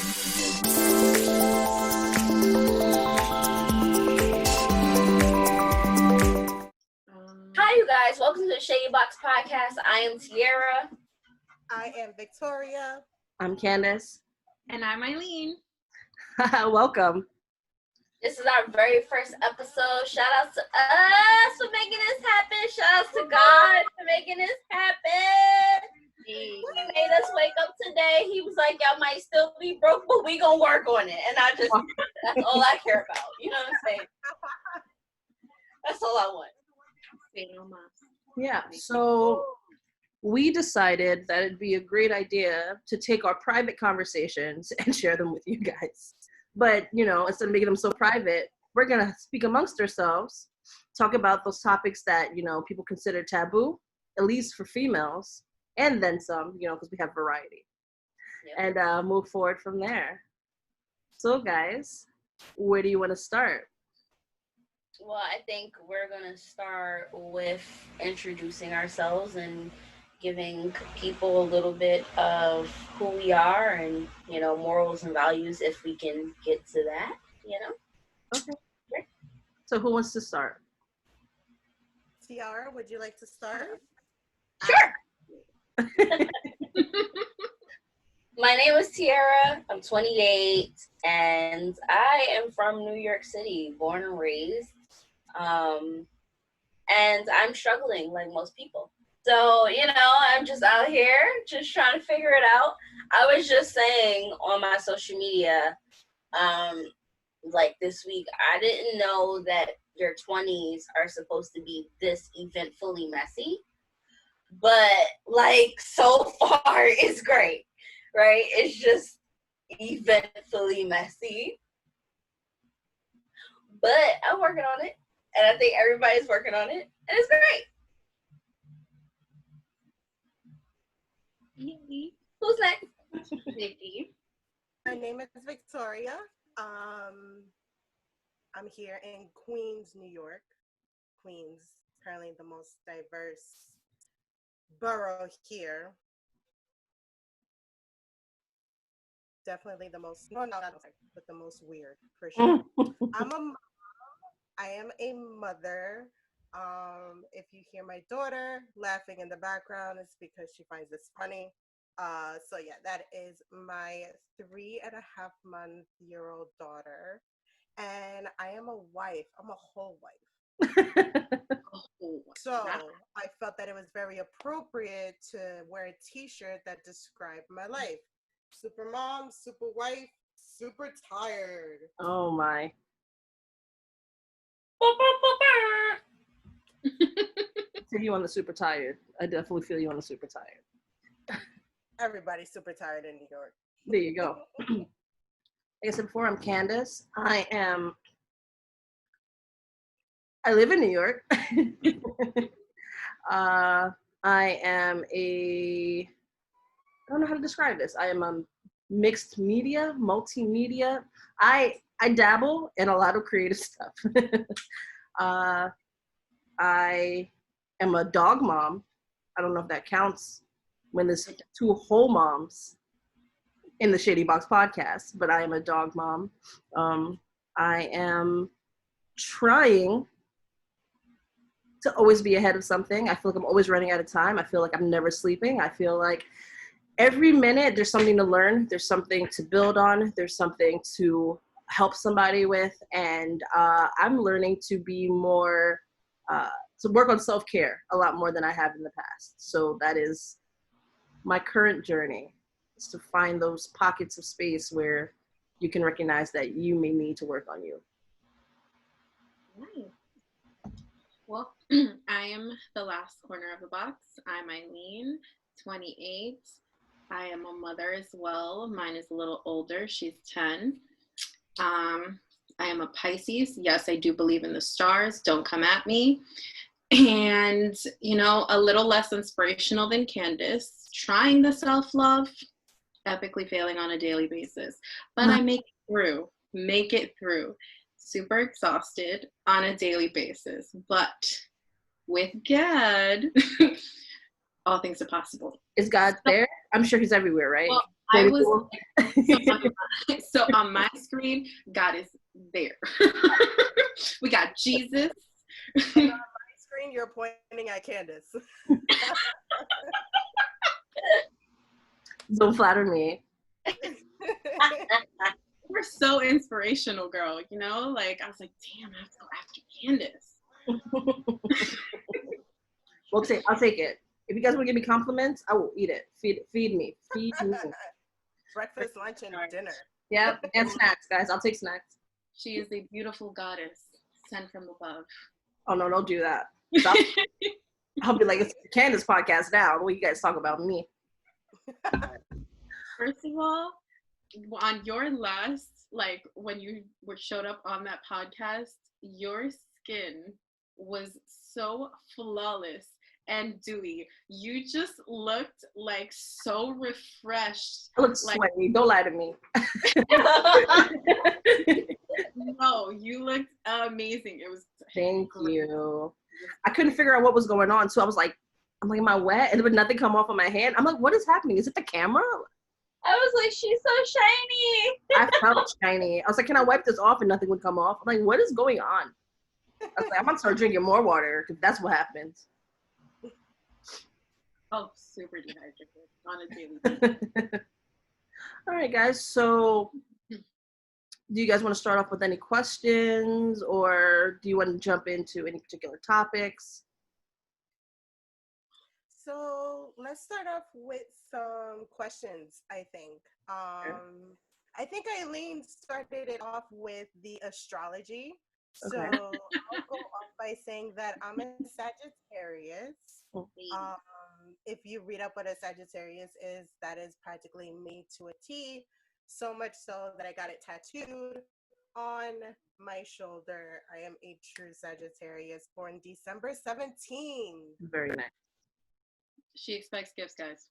Hi, you guys. Welcome to the Shady Box Podcast. I am Tiara. I am Victoria. I'm Candace. And I'm Eileen. Welcome. This is our very first episode. Shout out to us for making this happen. Shout out to God for making this happen. He made us wake up today. He was like, y'all might still be broke, but we gonna work on it. And that's all I care about. You know what I'm saying? That's all I want. Yeah, so we decided that it'd be a great idea to take our private conversations and share them with you guys. But, instead of making them so private, we're going to speak amongst ourselves, talk about those topics that, people consider taboo, at least for females, and then some, because we have variety. Yep. And move forward from there. So, guys, where do you want to start? Well, I think we're going to start with introducing ourselves and giving people a little bit of who we are and, morals and values if we can get to that, Okay. Great. So who wants to start? Tiara, would you like to start? Sure. My name is Tiara. I'm 28 and I am from New York City, born and raised. And I'm struggling like most people. So, I'm just out here just trying to figure it out. I was just saying on my social media, like this week, I didn't know that your 20s are supposed to be this eventfully messy. But like so far it's great, right? It's just eventfully messy. But I'm working on it. And I think everybody's working on it. And it's great. Who's next? Vicky. My name is Victoria. I'm here in Queens, New York. Queens, currently the most diverse borough here. Definitely the most, no, not but the most weird, for sure. I am a mother. If you hear my daughter laughing in the background, it's because she finds this funny. So yeah, that is my 3.5-month-old daughter. And I am a wife. I'm a whole wife. So I felt that it was very appropriate to wear a t-shirt that described my life. Super mom, super wife, super tired. Oh my. I feel you on the super tired. I definitely feel you on the super tired. Everybody's super tired in New York. There you go. Like I said before, I'm Candace. I live in New York. I am I don't know how to describe this. I am a mixed media, multimedia. I dabble in a lot of creative stuff. I am a dog mom. I don't know if that counts when there's two whole moms in the Shady Box Podcast, but I am a dog mom. I am trying to always be ahead of something. I feel like I'm always running out of time. I feel like I'm never sleeping. I feel like every minute there's something to learn. There's something to build on. There's something to help somebody with. And I'm learning to be more, to work on self-care a lot more than I have in the past. So that is my current journey, is to find those pockets of space where you can recognize that you may need to work on you. Nice. Well, I am the last corner of the box. I'm Eileen, 28. I am a mother as well. Mine is a little older. She's 10. I am a Pisces. Yes, I do believe in the stars. Don't come at me. And, a little less inspirational than Candace. Trying the self-love, epically failing on a daily basis. But I make it through. Super exhausted on a daily basis. But with God, all things are possible. Is God there? I'm sure he's everywhere, right? Well, I was so on my screen, God is there. We got Jesus. On my screen, you're pointing at Candace. Don't flatter me. We're so inspirational, girl. You know, like I was like, damn, I have to go after Candace. I'll take it. If you guys want to give me compliments, I will eat it. Feed me. Breakfast, lunch, and dinner. Yep, and snacks, guys. I'll take snacks. She is a beautiful goddess sent from above. Oh no, don't do that. I'll be like, it's the Candace podcast now. What you guys talk about me? First of all, on your last, like when you showed up on that podcast, your skin was so flawless and dewy. You just looked like so refreshed. I look sweaty. Don't lie to me. No, you looked amazing. It was Thank you. I couldn't figure out what was going on, so I was like, am I wet? And there would nothing come off of my hand. I'm like, what is happening? Is it the camera? I was like, she's so shiny. I felt shiny. I was like, can I wipe this off? And nothing would come off. I'm like, what is going on? I was like, I'm gonna start drinking more water because that's what happens. Oh, super dehydrated on a daily basis. All right, guys. So, do you guys want to start off with any questions, or do you want to jump into any particular topics? So let's start off with some questions, I think. I think Eileen started it off with the astrology. So Okay. I'll go off by saying that I'm a Sagittarius. If you read up what a Sagittarius is, that is practically me to a T. So much so that I got it tattooed on my shoulder. I am a true Sagittarius, born December 17th. Very nice. She expects gifts, guys.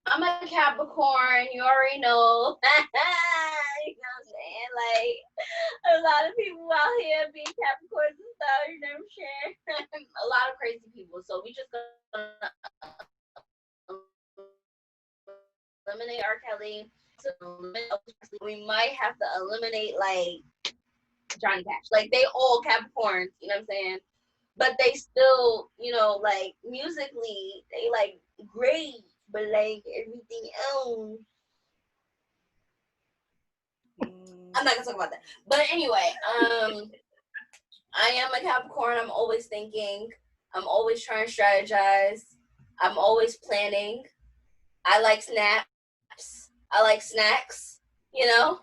I'm a Capricorn. You already know. You know what I'm saying? Like, a lot of people out here being Capricorns and stuff. You know what I'm saying? A lot of crazy people. So we just gonna eliminate R. Kelly. So we might have to eliminate like Johnny Cash. Like they all Capricorns. You know what I'm saying? But they still, you know, like musically, they like great, but like everything else. I'm not gonna talk about that. But anyway, I am a Capricorn. I'm always thinking. I'm always trying to strategize. I'm always planning. I like snaps. I like snacks. You know,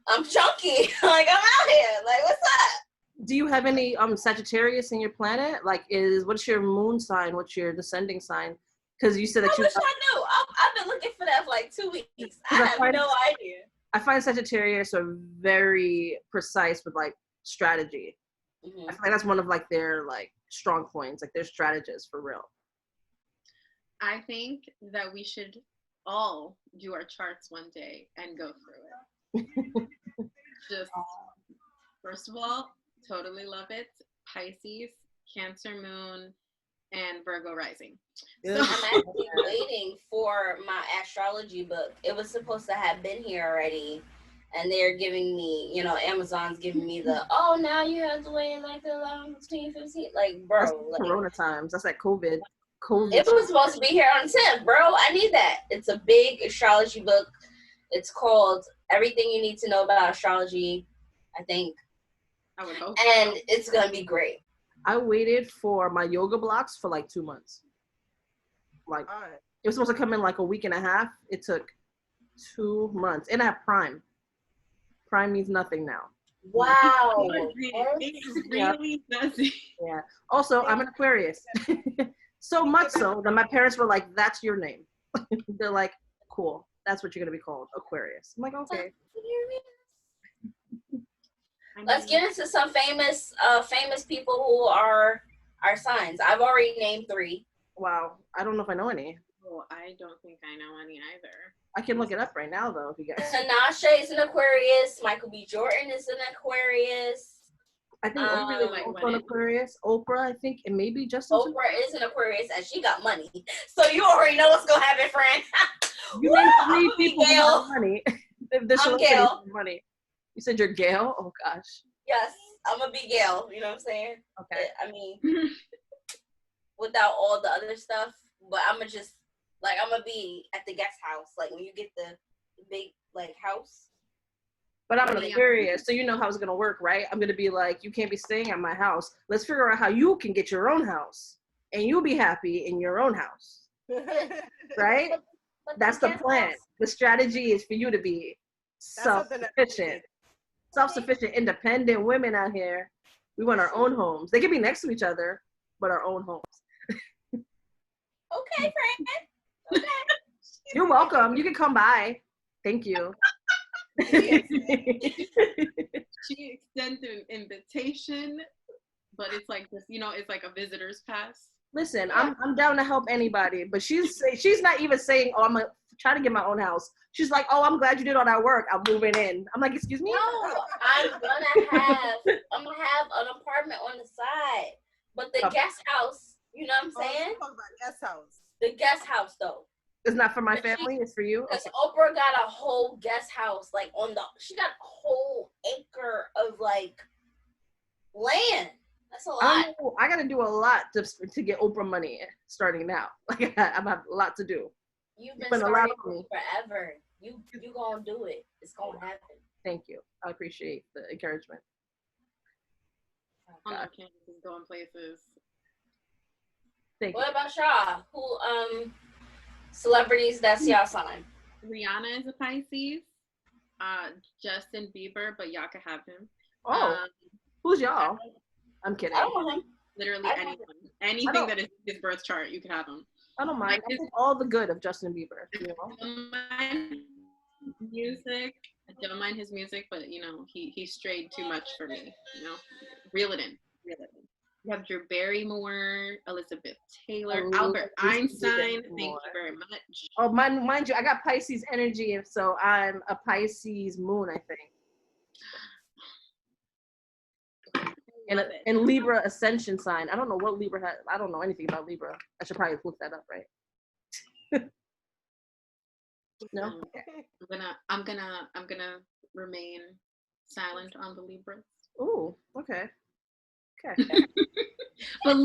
I'm chunky. Like I'm out here. Like what's up? Do you have any Sagittarius in your planet? Like, what's your moon sign? What's your descending sign? Because you said that I wish I knew. I've been looking for that for like 2 weeks. I have no idea. I find Sagittarius are very precise with like strategy. Mm-hmm. I feel like that's one of like their like strong points. Like they're strategists for real. I think that we should all do our charts one day and go through it. Just first of all, totally love it. Pisces, Cancer moon, and Virgo rising. Yeah. So I'm actually waiting for my astrology book. It was supposed to have been here already. And they're giving me, you know, Amazon's giving me the, oh, now you have to wait like the 15. Like, bro. That's like, Corona times. That's like COVID. It was supposed to be here on 10th, bro. I need that. It's a big astrology book. It's called Everything You Need to Know About Astrology, I think. I would hope. And it's going to be great. I waited for my yoga blocks for like 2 months. Like, it was supposed to come in like a week and a half. It took 2 months. And I have Prime. Prime means nothing now. Wow. It really doesn't. Yeah. Also, I'm an Aquarius. So much so that my parents were like, that's your name. They're like, cool. That's what you're going to be called, Aquarius. I'm like, okay. Let's get into some famous people who are our signs. I've already named 3. Wow. I don't know if I know any. Oh, I don't think I know any either. I can look it up right now, though, if you guys. Tinashe is an Aquarius. Michael B. Jordan is an Aquarius. I think Oprah is also an Aquarius. Oprah, I think, and maybe Justin. Oprah is an Aquarius, and she got money. So you already know what's gonna happen, friend. You named 3 people who have money. I'm Gail. Money. You said you're Gail? Oh, gosh. Yes, I'm gonna be Gail. You know what I'm saying? Okay. I mean, without all the other stuff, but I'm gonna just, like, I'm gonna be at the guest house. Like, when you get the big, like, house. But I'm an Aquarius, so you know how it's going to work, right? I'm going to be like, you can't be staying at my house. Let's figure out how you can get your own house. And you'll be happy in your own house. Right? But that's the plan. House. The strategy is for you to be self-sufficient. Self-sufficient, independent women out here. We want our own homes. They can be next to each other, but our own homes. Okay, friend. Okay. You're welcome. You can come by. Thank you. She extended an invitation, but it's like this, it's like a visitor's pass. Listen, I'm down to help anybody, but she's not even saying, oh, I'm gonna try to get my own house. She's like, oh, I'm glad you did all that work. I'm moving in. I'm like, excuse me? No, I'm gonna have an apartment on the side, but the guest house, you know what I'm saying? Talk about guest house. The guest house, though. It's not for my family, it's for you? Because Oprah got a whole guest house, like, she got a whole acre of, like, land. That's a lot. I got to do a lot to get Oprah money starting now. Like, I have a lot to do. You've been starting forever. You gonna do it. It's gonna happen. Thank you. I appreciate the encouragement. On our campuses, going places. Thank you. What about y'all? Who, celebrities that's y'all sign? Rihanna is a Pisces. Justin Bieber, but y'all can have him. Oh, who's y'all? I'm kidding. I don't want him. Literally anyone. Anything that is his birth chart, you can have him. I don't mind. I think all the good of Justin Bieber. You know? I don't mind music. I don't mind his music, but he strayed too much for me. Reel it in. You have Drew Barrymore, Elizabeth Taylor, Albert Einstein. Thank you very much. Oh, mind you, I got Pisces energy, so I'm a Pisces moon, I think. And Libra ascension sign. I don't know what Libra has. I don't know anything about Libra. I should probably look that up, right? No. Okay. I'm gonna remain silent on the Libras. Ooh. Okay. But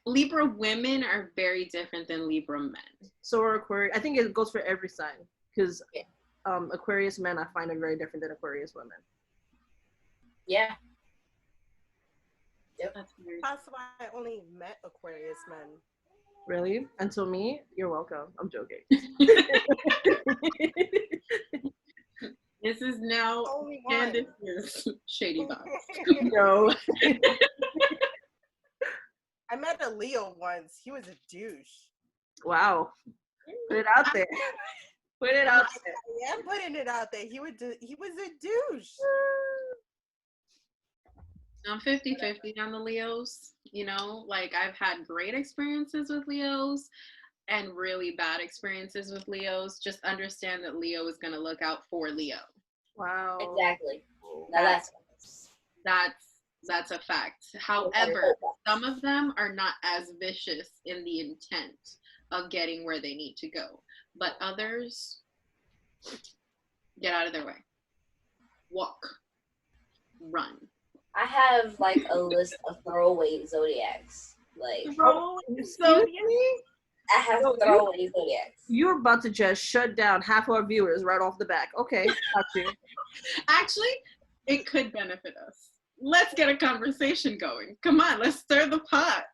Libra women are very different than Libra men. So are Aquarius. I think it goes for every sign because Aquarius men I find are very different than Aquarius women. Yeah. Yep. That's why I only met Aquarius men. Really? Until me? You're welcome. I'm joking. This is now Candace's Shady Box. No. I met a Leo once. He was a douche. Wow. Put it out there. Put it out there. Yeah, I'm putting it out there. He was a douche. I'm 50-50 on the Leos. Like I've had great experiences with Leos and really bad experiences with Leos. Just understand that Leo is going to look out for Leo. Wow. Exactly. Now that's a fact. However, some of them are not as vicious in the intent of getting where they need to go. But others, get out of their way. Walk. Run. I have like a list of throwaway zodiacs. Like throwaway zodiacs? I have throwaway zodiacs. You're about to just shut down half our viewers right off the back. Okay, got you. Actually, it could benefit us. Let's get a conversation going. Come on, let's stir the pot.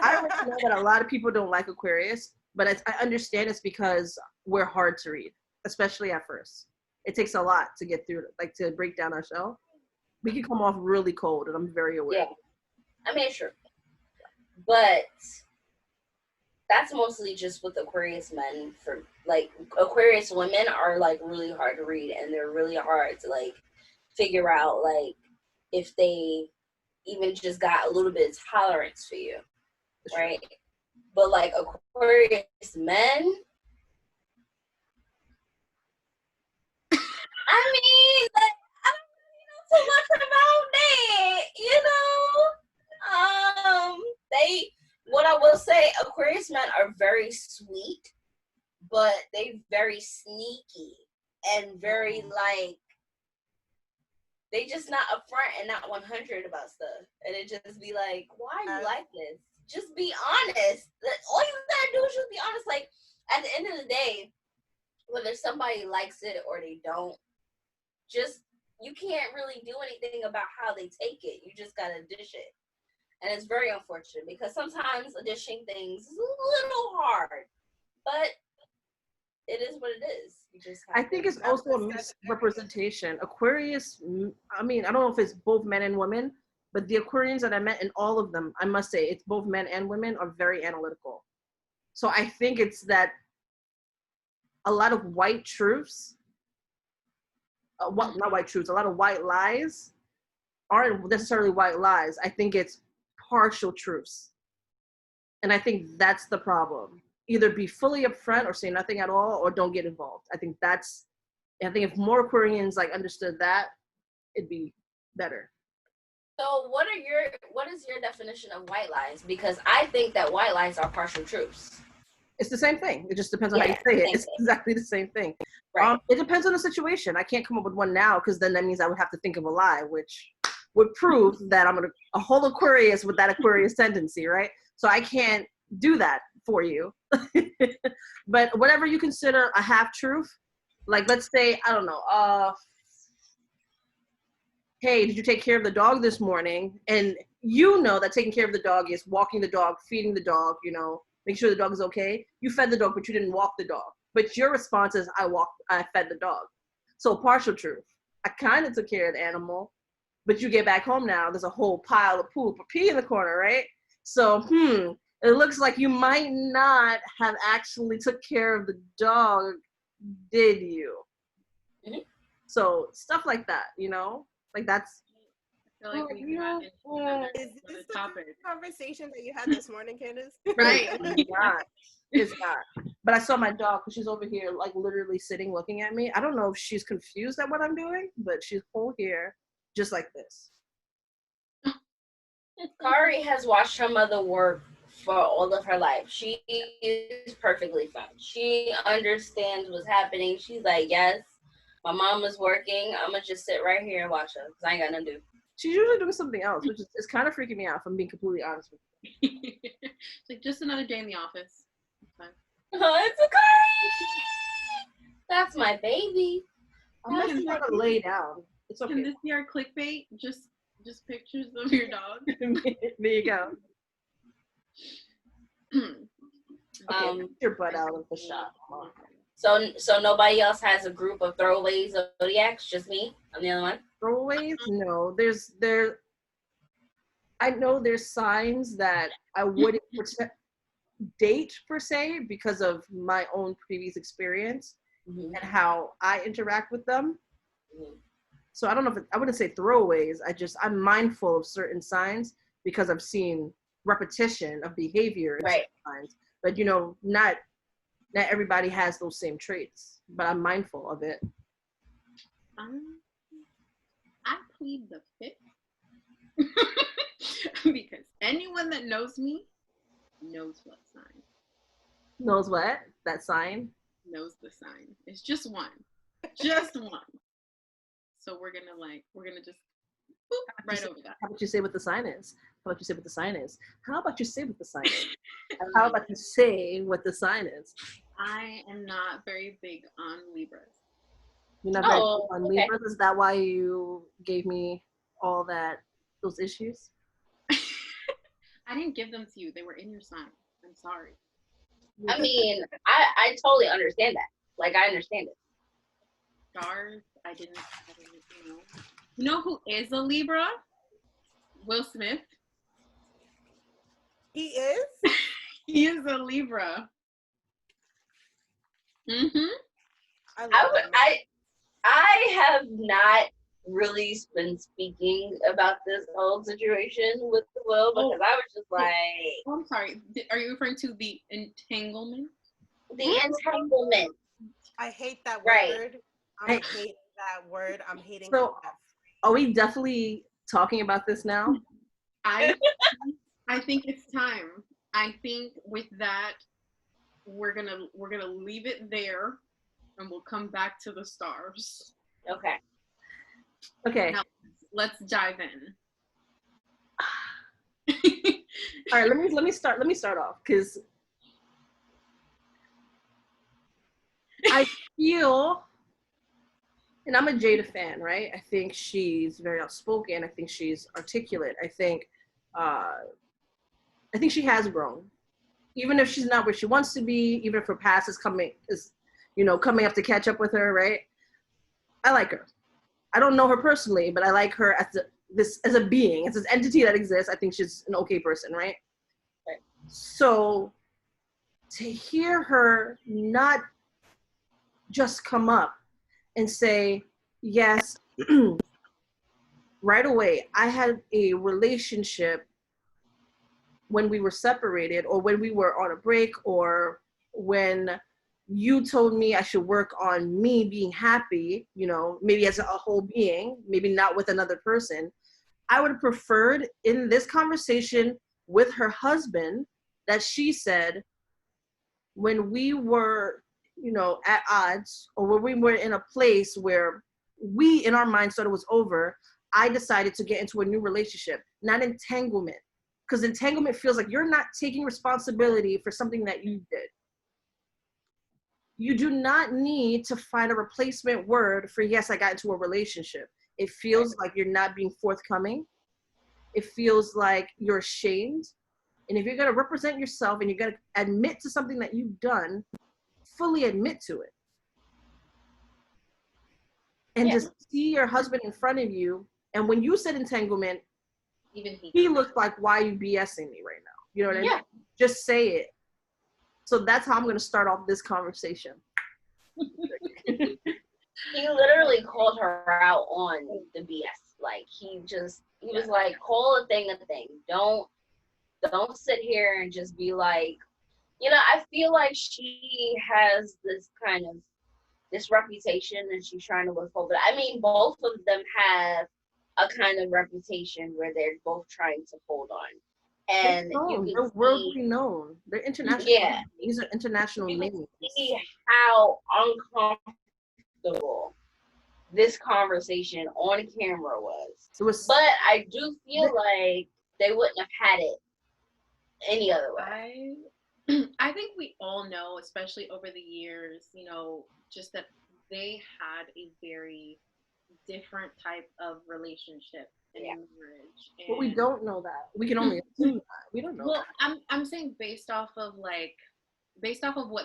I already know that a lot of people don't like Aquarius, but I understand it's because we're hard to read, especially at first. It takes a lot to get through, like to break down our shell. We can come off really cold, and I'm very aware. Yeah, I mean, sure. But that's mostly just with Aquarius men. For like Aquarius women are like really hard to read, and they're really hard to like figure out like if they even just got a little bit of tolerance for you, right? But like Aquarius men, I mean, like I don't really know too much about that, you know. Aquarius men are very sweet, but they very sneaky and very like, they just not upfront and not 100 about stuff. And it just be like, why are you like this? Just be honest. All you gotta do is just be honest. Like, at the end of the day, whether somebody likes it or they don't, just, you can't really do anything about how they take it. You just gotta dish it. And it's very unfortunate because sometimes dishing things is a little hard, but it is what it is. You just I think it's also a misrepresentation. Aquarius, I mean, I don't know if it's both men and women, but the Aquarians that I met, and all of them, I must say, it's both men and women, are very analytical. So I think it's that a lot of white truths, not white truths, a lot of white lies aren't necessarily white lies. I think it's partial truths. And I think that's the problem. Either be fully upfront or say nothing at all, or don't get involved. I think if more Aquarians like understood that, it'd be better. So what is your definition of white lies? Because I think that white lies are partial truths. It's the same thing. It just depends on how you say it. It's exactly the same thing. Right. It depends on the situation. I can't come up with one now because then that means I would have to think of a lie, which would prove that I'm a whole Aquarius with that Aquarius tendency, right? So I can't do that for you. But whatever you consider a half truth, like let's say, I don't know, hey, did you take care of the dog this morning? And you know that taking care of the dog is walking the dog, feeding the dog, make sure the dog is okay. You fed the dog, but you didn't walk the dog. But your response is, I fed the dog. So partial truth. I kind of took care of the animal, but you get back home now, there's a whole pile of poop or pee in the corner, right? So, it looks like you might not have actually took care of the dog, did you? Mm-hmm. So stuff like that, like that's. I feel like we got into another topic. Conversation that you had this morning, Candace? Right. It's not. But I saw my dog because she's over here, like literally sitting, looking at me. I don't know if she's confused at what I'm doing, but she's whole here, just like this. Kari has watched her mother work for all of her life. She is perfectly fine. She understands what's happening. She's like, yes, my mom is working. I'm going to just sit right here and watch her because I ain't got nothing to do. She's usually doing something else, which is kind of freaking me out, if I'm being completely honest with you. It's like just another day in the office. It's fine. It's a Kari! That's my baby. I'm just trying to lay down. It's okay. Can this be our clickbait? Just pictures of your dog? There you go. Okay, get your butt out of the shop. So nobody else has a group of throwaways of zodiacs, just me? I'm the only one? Throwaways? No. I know there's signs that I wouldn't date per se because of my own previous experience and how I interact with them. So I don't know I wouldn't say throwaways. I'm mindful of certain signs because I've seen repetition of behavior in certain signs. But not everybody has those same traits, but I'm mindful of it. I plead the fifth because anyone that knows me knows what sign. Knows what? That sign? Knows the sign. It's just one. Just one. So we're gonna just boop right over that. How about you say what the sign is? How about you say what the sign is? How about you say what the sign is? How about you say what the sign is? I am not very big on Libras. You're not very big on Libras? Is that why you gave me all those issues? I didn't give them to you. They were in your sign. I'm sorry. I mean, I totally understand that. Like, I understand it. Stars, I didn't know. You know who is a Libra? Will Smith. He is? He is a Libra. I have not really been speaking about this whole situation with Will because I was just like... Oh, I'm sorry. Are you referring to the entanglement? The entanglement. I hate that word. I hate that word. I'm hating that. Are we definitely talking about this now? I think it's time. I think with that, we're gonna leave it there, and we'll come back to the stars. Okay. Okay. Now, let's dive in. All right, let me start off, because I feel, and I'm a Jada fan, right? I think she's very outspoken. I think she's articulate. I think she has grown, even if she's not where she wants to be. Even if her past is coming up to catch up with her, right? I like her. I don't know her personally, but I like her as a being, as this entity that exists. I think she's an okay person, right? So to hear her not just come up and say, yes, right away, I had a relationship when we were separated, or when we were on a break, or when you told me I should work on me being happy, maybe as a whole being, maybe not with another person. I would have preferred in this conversation with her husband that she said, when we were, at odds, or when we were in a place where we, in our minds, thought it was over, I decided to get into a new relationship, not entanglement. Because entanglement feels like you're not taking responsibility for something that you did. You do not need to find a replacement word for, yes, I got into a relationship. It feels like you're not being forthcoming. It feels like you're ashamed. And if you're going to represent yourself and you're going to admit to something that you've done, fully admit to it. And just see your husband in front of you. And when you said entanglement, even he looked like, why are you BSing me right now? You know what I mean? Just say it. So that's how I'm going to start off this conversation. He literally called her out on the BS. Like, he was like, call a thing a thing. Don't sit here and just be like, I feel like she has this reputation and she's trying to look for. But I mean, both of them have a kind of reputation where they're both trying to hold on. And they're worldly known. They're international. Yeah. These are international names. See how uncomfortable this conversation on camera was. But I do feel like they wouldn't have had it any other way. I think we all know, especially over the years, just that they had a very different type of relationship and marriage. And but we don't know that. We can only assume that. We don't know. Well, I'm saying based off of what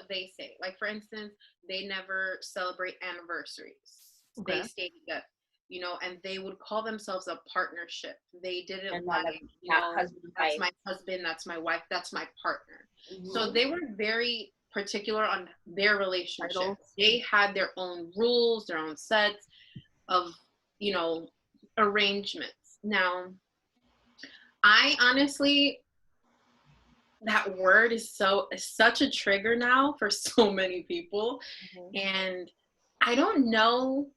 they say. Like, for instance, they never celebrate anniversaries. Okay. They stay together, and they would call themselves a partnership. They didn't that's my husband, that's my wife, that's my partner. Mm-hmm. So they were very particular on their relationship. They had their own rules, their own sets of, arrangements. Now, I honestly, that word is such a trigger now for so many people. Mm-hmm. And I don't know.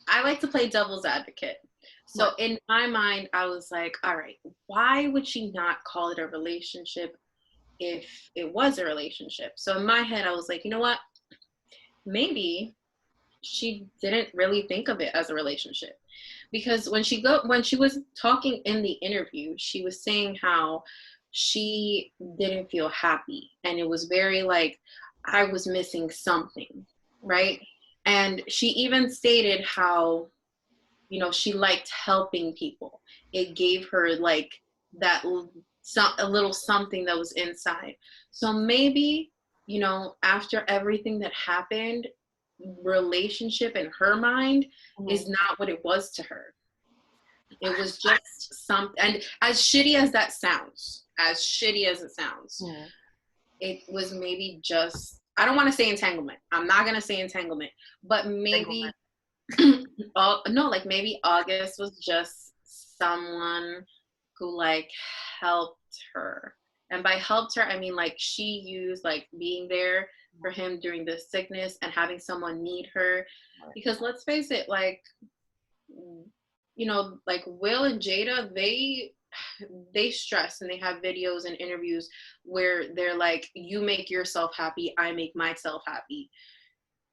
I like to play devil's advocate. So in my mind, I was like, all right, why would she not call it a relationship if it was a relationship? So in my head, I was like, you know what? Maybe she didn't really think of it as a relationship. Because when she was talking in the interview, she was saying how she didn't feel happy. And it was very like, I was missing something, right? And she even stated how, she liked helping people. It gave her like that, a little something that was inside. So maybe, after everything that happened, relationship in her mind is not what it was to her. It was just something. And as shitty as it sounds, it was maybe just, I don't want to say entanglement. I'm not going to say entanglement, but maybe, maybe August was just someone who like helped her. And by helped her, I mean like she used like being there for him during the sickness and having someone need her. Because let's face it, like, like Will and Jada, they they stress, and they have videos and interviews where they're like, you make yourself happy, I make myself happy.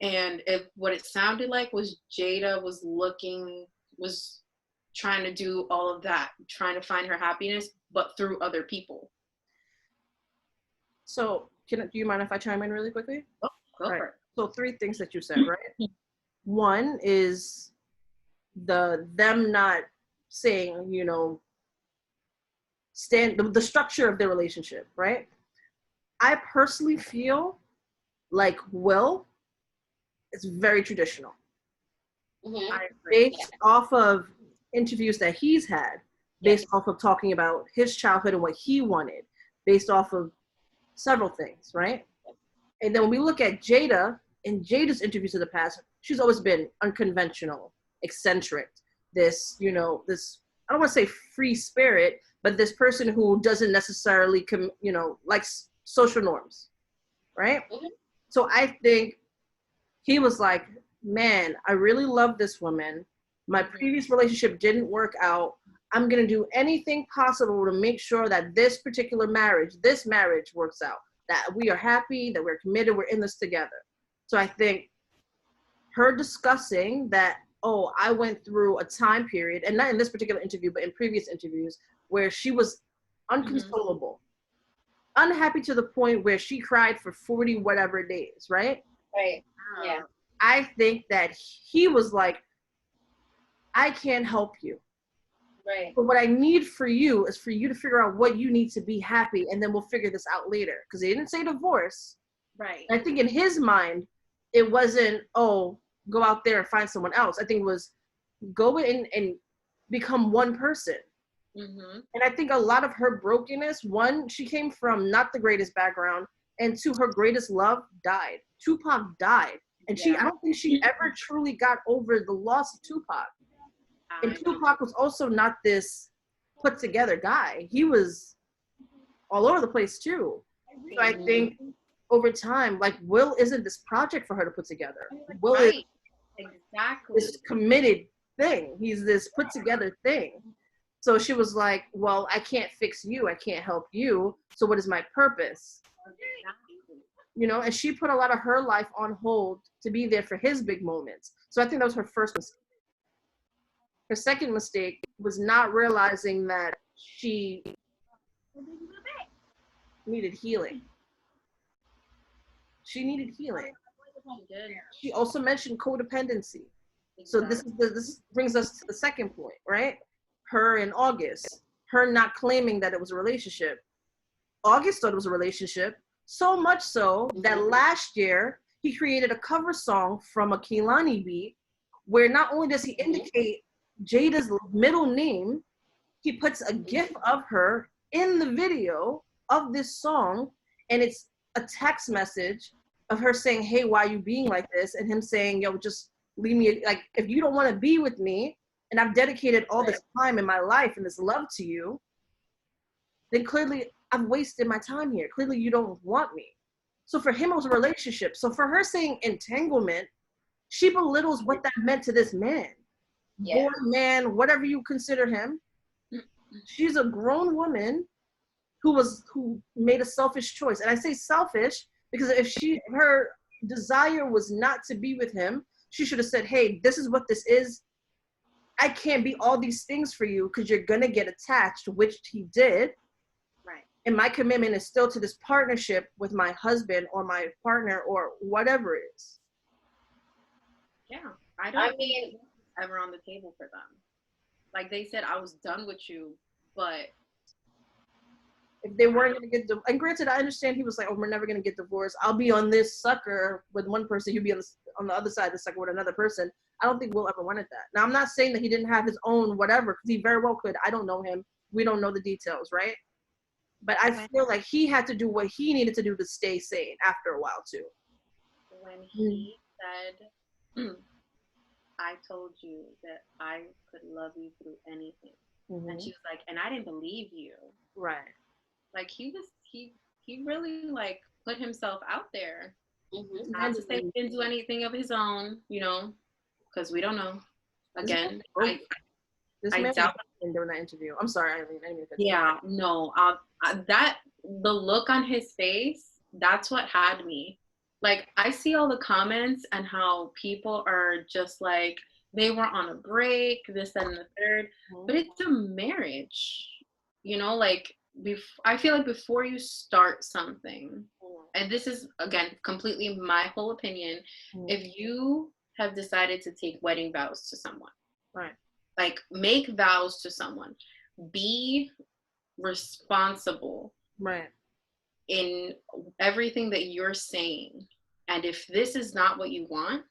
And what it sounded like was Jada was trying to do all of that, trying to find her happiness, but through other people. So, do you mind if I chime in really quickly? Oh, go for it. So 3 things that you said, right? One is them not saying, you know, the structure of their relationship, right? I personally feel like Will is very traditional. Mm-hmm. Based off of interviews that he's had, based off of talking about his childhood and what he wanted, based off of several things, right? And then when we look at Jada, in Jada's interviews in the past, she's always been unconventional, eccentric, this, you know, this, I don't want to say free spirit, but this person who doesn't necessarily, likes social norms, right? Mm-hmm. So I think he was like, man, I really love this woman. My previous relationship didn't work out. I'm going to do anything possible to make sure that this marriage works out, that we are happy, that we're committed, we're in this together. So I think her discussing that, oh, I went through a time period, and not in this particular interview, but in previous interviews, where she was unconsolable, unhappy to the point where she cried for 40 whatever days, right? Right. Yeah. I think that he was like, I can't help you. Right. But what I need for you is for you to figure out what you need to be happy, and then we'll figure this out later. Because they didn't say divorce. Right. And I think in his mind, it wasn't, oh, go out there and find someone else. I think it was go in and become one person. Mm-hmm. And I think a lot of her brokenness, one, she came from not the greatest background, and two, her greatest love died. Tupac died. And I don't think she ever truly got over the loss of Tupac. And Tupac was also not this put together guy. He was all over the place too. So I think over time, like, Will isn't this project for her to put together. Will is this committed thing. He's this put together thing. So she was like, well, I can't fix you. I can't help you. So what is my purpose? You know, and she put a lot of her life on hold to be there for his big moments. So I think that was her first mistake. Her second mistake was not realizing that she needed healing. She needed healing. She also mentioned codependency. So this brings us to the second point, right? Her in August, her not claiming that it was a relationship. August thought it was a relationship, so much so that last year he created a cover song from a Kehlani beat where not only does he indicate Jada's middle name, he puts a gif of her in the video of this song, and it's a text message of her saying, hey, why are you being like this? And him saying, yo, just leave me, like, if you don't want to be with me, and I've dedicated all this time in my life and this love to you, then clearly I've wasted my time here. Clearly you don't want me. So for him, it was a relationship. So for her saying entanglement, she belittles what that meant to this man. Boy, man, whatever you consider him. She's a grown woman who made a selfish choice. And I say selfish because if her desire was not to be with him, she should have said, hey, this is what this is. I can't be all these things for you because you're going to get attached, which he did. Right. And my commitment is still to this partnership with my husband or my partner or whatever it is. Yeah. I mean, ever on the table for them. Like they said, I was done with you, but if they weren't going to get and granted, I understand he was like, oh, we're never going to get divorced. I'll be on this sucker with one person. You'll be on the other side of the sucker with another person. I don't think Will ever wanted that. Now, I'm not saying that he didn't have his own whatever, because he very well could. I don't know him. We don't know the details, right? But I feel like he had to do what he needed to do to stay sane after a while, too. When he said, I told you that I could love you through anything. Mm-hmm. And she was like, and I didn't believe you. Right. Like he really like put himself out there. Mm-hmm. Not to say he didn't do anything of his own, you know, because we don't know. Again, This man during that interview. I'm sorry, Eileen. I didn't mean to cut you Yeah, no. That the look on his face, that's what had me. Like, I see all the comments and how people are just like, they were on a break, this and the third, but it's a marriage, you know, like, I feel like before you start something, and this is, again, completely my whole opinion, if you have decided to take wedding vows to someone, right, like, make vows to someone, be responsible, right, in everything that you're saying. And if this is not what you want,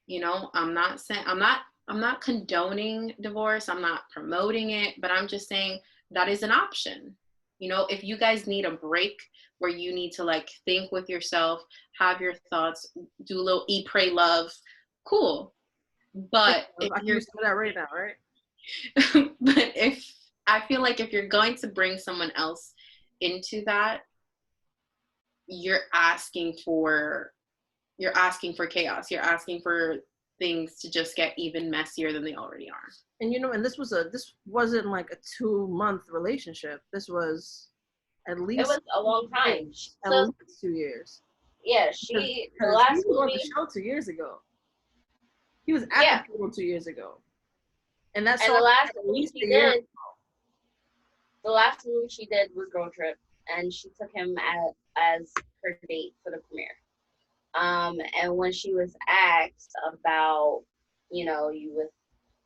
you know, I'm not condoning divorce, I'm not promoting it, but I'm just saying that is an option. You know, if you guys need a break where you need to like think with yourself, have your thoughts, do a little eat, pray, love, cool. But if I can use that right now, right? but if I feel like if you're going to bring someone else into that, you're asking for chaos. You're asking for things to just get even messier than they already are. And you know, and this wasn't like a 2-month relationship. This was at least, it was a long time. At least 2 years. Yeah, the last movie movie on the show 2 years ago. He was at the table 2 years ago. And that's the last movie she did. The last movie she did was Girl Trip, and she took him as her date for the premiere. And when she was asked about, you know, you with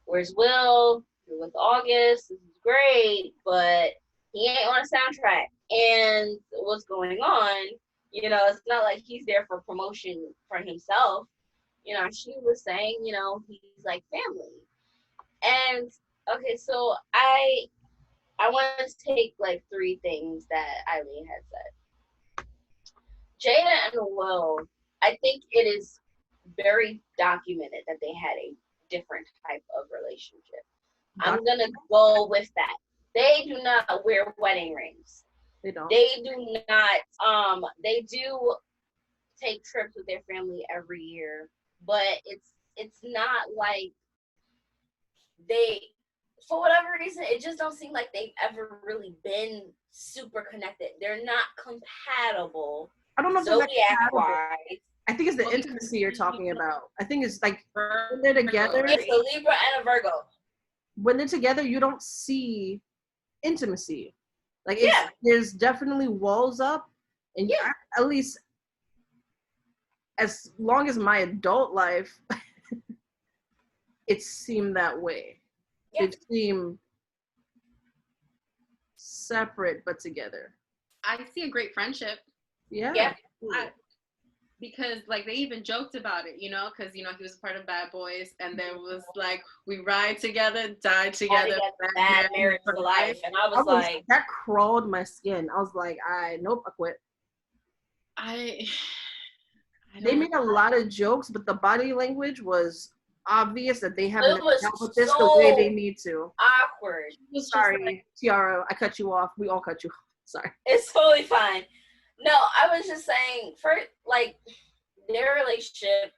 where's Will? You're with August. This is great, but he ain't on a soundtrack. And what's going on? You know, it's not like he's there for promotion for himself. You know, she was saying, you know, he's like family. And okay, so I wanted to take like 3 things that Eileen had said. Jada and Will, I think it is very documented that they had a different type of relationship. I'm gonna go with that. They do not wear wedding rings. They don't. They do not. They do take trips with their family every year, but it's not like they, for whatever reason, it just don't seem like they've ever really been super connected. They're not compatible. I don't know if zodiac-wise. I think it's the intimacy you're talking about. I think it's like when they're together. It's a Libra and a Virgo. When they're together, you don't see intimacy. Like there's definitely walls up, and at least as long as my adult life, it seemed that way. Yeah. It seemed separate but together. I see a great friendship. Yeah. Because like they even joked about it, you know, because you know he was part of Bad Boys, and there was like we ride together, die together, bad married for life, and I was like, that crawled my skin. I was like, nope, I quit. They made a lot of jokes, but the body language was obvious that they haven't dealt with this the way they need to. Awkward. Sorry, Tiara, I cut you off. We all cut you off. Sorry. It's totally fine. No, I was just saying, for like their relationship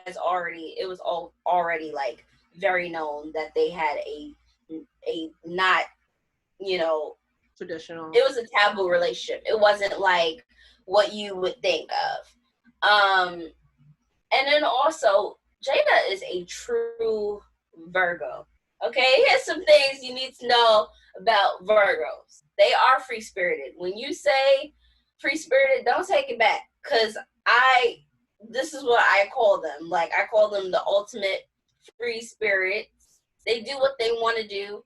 was already like very known that they had a not, you know, traditional. It was a taboo relationship. It wasn't like what you would think of. And then also Jada is a true Virgo. Okay, here's some things you need to know about Virgos. They are free-spirited. When you say free-spirited, don't take it back, because this is what I call them. Like, I call them the ultimate free spirits. They do what they want to do.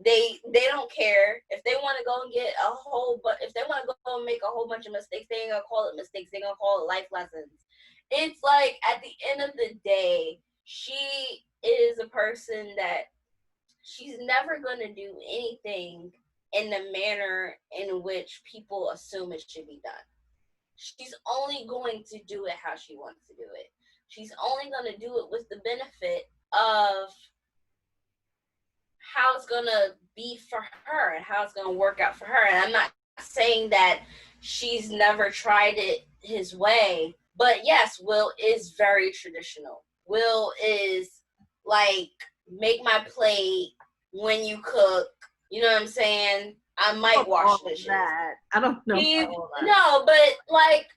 They don't care if they want to go and get if they want to go and make a whole bunch of mistakes, they ain't gonna call it mistakes. They gonna call it life lessons. It's like at the end of the day, she is a person that she's never gonna do anything in the manner in which people assume it should be done. She's only going to do it how she wants to do it. She's only going to do it with the benefit of how it's going to be for her and how it's going to work out for her. And I'm not saying that she's never tried it his way, but yes, Will is very traditional. Will is like make my plate when you cook. You know what I'm saying? I might wash dishes. That. I don't know. No, but like,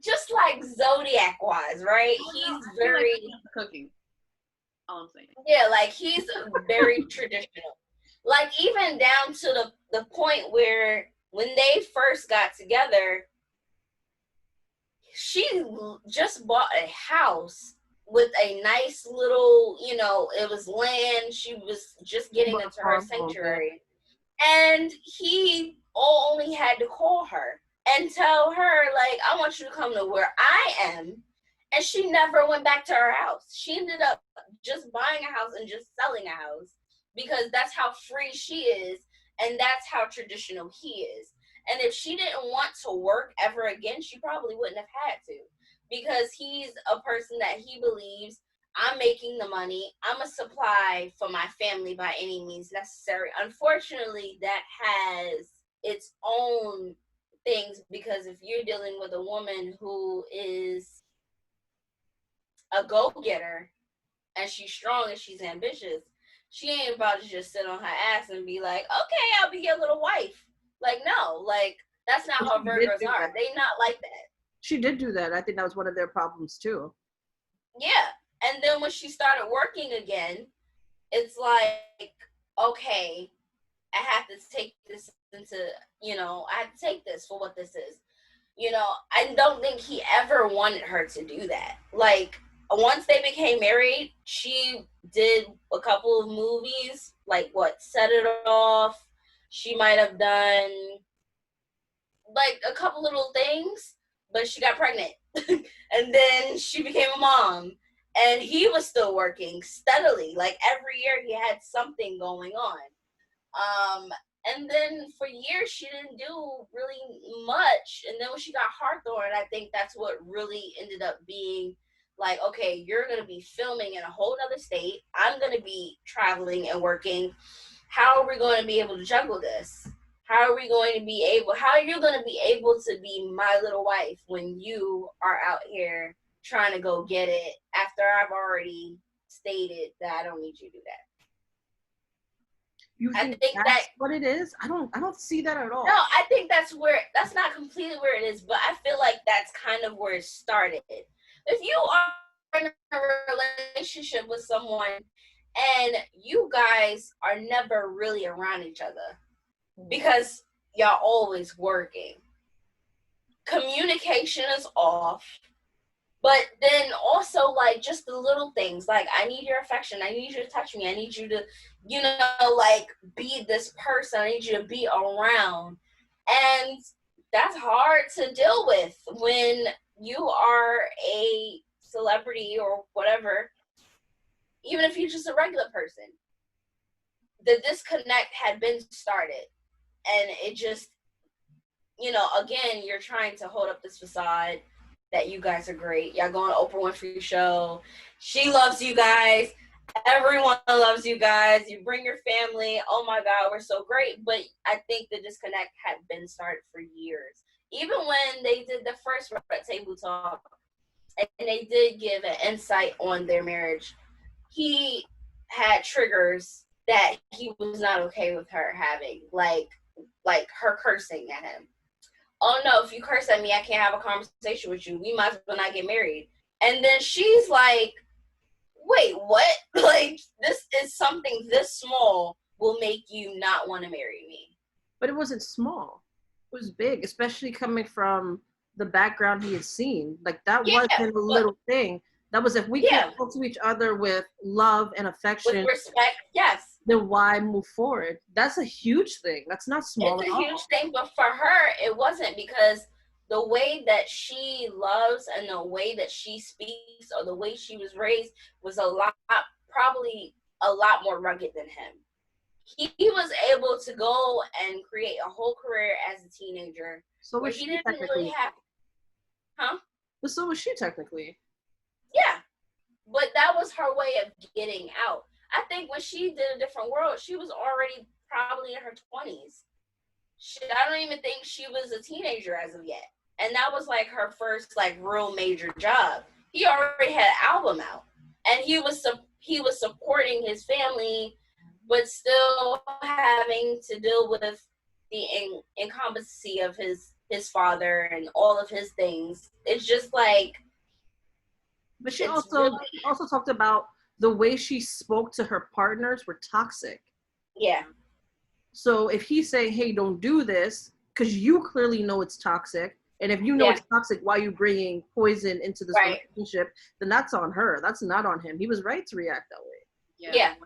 just like Zodiac wise, right? He's very cooking. All I'm saying. Yeah, like he's very traditional. Like even down to the point where when they first got together, she just bought a house with a nice little, it was land. She was just getting into her sanctuary. And he only had to call her and tell her, like, I want you to come to where I am. And she never went back to her house. She ended up just buying a house and just selling a house because that's how free she is and that's how traditional he is. And if she didn't want to work ever again, she probably wouldn't have had to because he's a person that he believes, I'm making the money, I'm a supply for my family by any means necessary. Unfortunately, that has its own things because if you're dealing with a woman who is a go-getter and she's strong and she's ambitious, she ain't about to just sit on her ass and be like, okay, I'll be your little wife. Like, no, like, that's not how Virgos are. They not like that. She did do that. I think that was one of their problems, too. Yeah. And then when she started working again, it's like, okay, I have to take this into, I have to take this for what this is. I don't think he ever wanted her to do that. Like, once they became married, she did a couple of movies, like Set It Off. She might have done like a couple little things, but she got pregnant. And then she became a mom. And he was still working steadily. Like every year he had something going on. And then for years she didn't do really much. And then when she got Hawthorne, I think that's what really ended up being like, okay, you're going to be filming in a whole other state. I'm going to be traveling and working. How are we going to be able to juggle this? How are you going to be able to be my little wife when you are out here trying to go get it after I've already stated that I don't need you to do that? You think that's what it is? I don't see that at all. No, I think that's not completely where it is, but I feel like that's kind of where it started. If you are in a relationship with someone and you guys are never really around each other because y'all always working, communication is off. But then also, like, just the little things, like, I need your affection. I need you to touch me. I need you to, like, be this person. I need you to be around. And that's hard to deal with when you are a celebrity or whatever, even if you're just a regular person. The disconnect had been started. And it just, again, you're trying to hold up this facade that you guys are great. Y'all go on Oprah Winfrey show. She loves you guys. Everyone loves you guys. You bring your family. Oh my God, we're so great. But I think the disconnect had been started for years. Even when they did the first Red Table Talk and they did give an insight on their marriage, he had triggers that he was not okay with her having, like her cursing at him. Oh no, if you curse at me, I can't have a conversation with you. We might as well not get married. And then she's like, wait, what? Like, this is something this small will make you not want to marry me. But it wasn't small. It was big, especially coming from the background he had seen. Like, that wasn't a little thing. That was, if we can't talk to each other with love and affection. With respect, yes. Then why move forward? That's a huge thing. That's not small at all. It's a huge thing, but for her, it wasn't, because the way that she loves and the way that she speaks or the way she was raised was probably a lot more rugged than him. He was able to go and create a whole career as a teenager. So was she technically? But so was she technically. Yeah, but that was her way of getting out. I think when she did A Different World, she was already probably in her 20s. I don't even think she was a teenager as of yet. And that was like her first like real major job. He already had an album out. And he was he was supporting his family, but still having to deal with the incompetency of his father and all of his things. It's just like. But she also talked about the way she spoke to her partners were toxic. Yeah. So if he's saying, hey, don't do this, because you clearly know it's toxic, and if you know it's toxic, why are you bringing poison into this relationship, then that's on her. That's not on him. He was right to react that way. Yeah. 100%.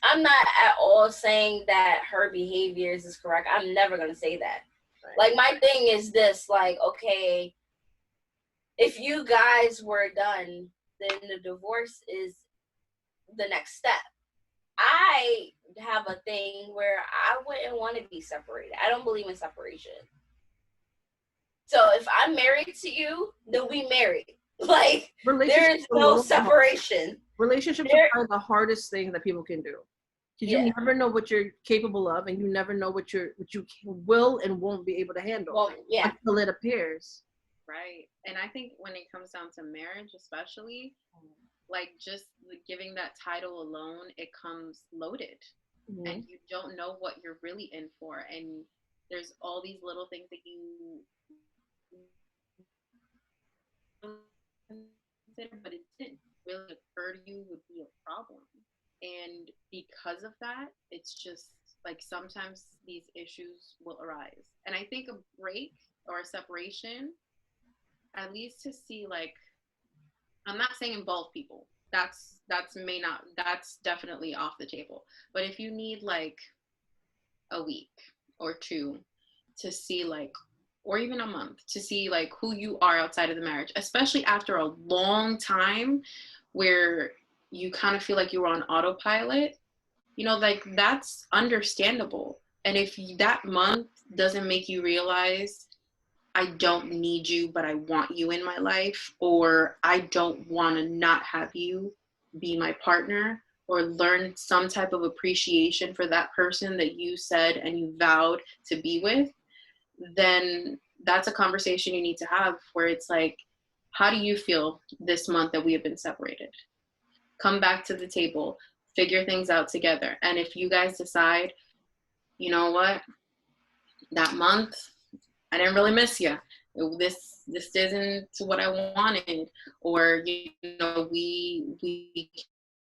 I'm not at all saying that her behaviors is correct. I'm never going to say that. Right. Like, my thing is this, like, okay, if you guys were done, then the divorce is the next step. I have a thing where I wouldn't want to be separated. I don't believe in separation. So if I'm married to you, then we married. Like, there is no separation. Relationships are probably the hardest thing that people can do. Because you never know what you're capable of, and you never know what you will and won't be able to handle until it appears. Right. And I think when it comes down to marriage, especially, like, just giving that title alone, it comes loaded. Mm-hmm. And you don't know what you're really in for. And there's all these little things that you consider, but it didn't really occur to you would be a problem. And because of that, it's just like sometimes these issues will arise. And I think a break or a separation, at least to see, like, I'm not saying involve people. That's definitely off the table. But if you need like a week or two to see, like, or even a month to see like who you are outside of the marriage, especially after a long time where you kind of feel like you were on autopilot, you know, like, that's understandable. And if that month doesn't make you realize, I don't need you, but I want you in my life, or I don't want to not have you be my partner, or learn some type of appreciation for that person that you said and you vowed to be with, then that's a conversation you need to have where it's like, how do you feel this month that we have been separated? Come back to the table, figure things out together. And if you guys decide, you know what, that month, I didn't really miss you. This isn't what I wanted, or, you know, we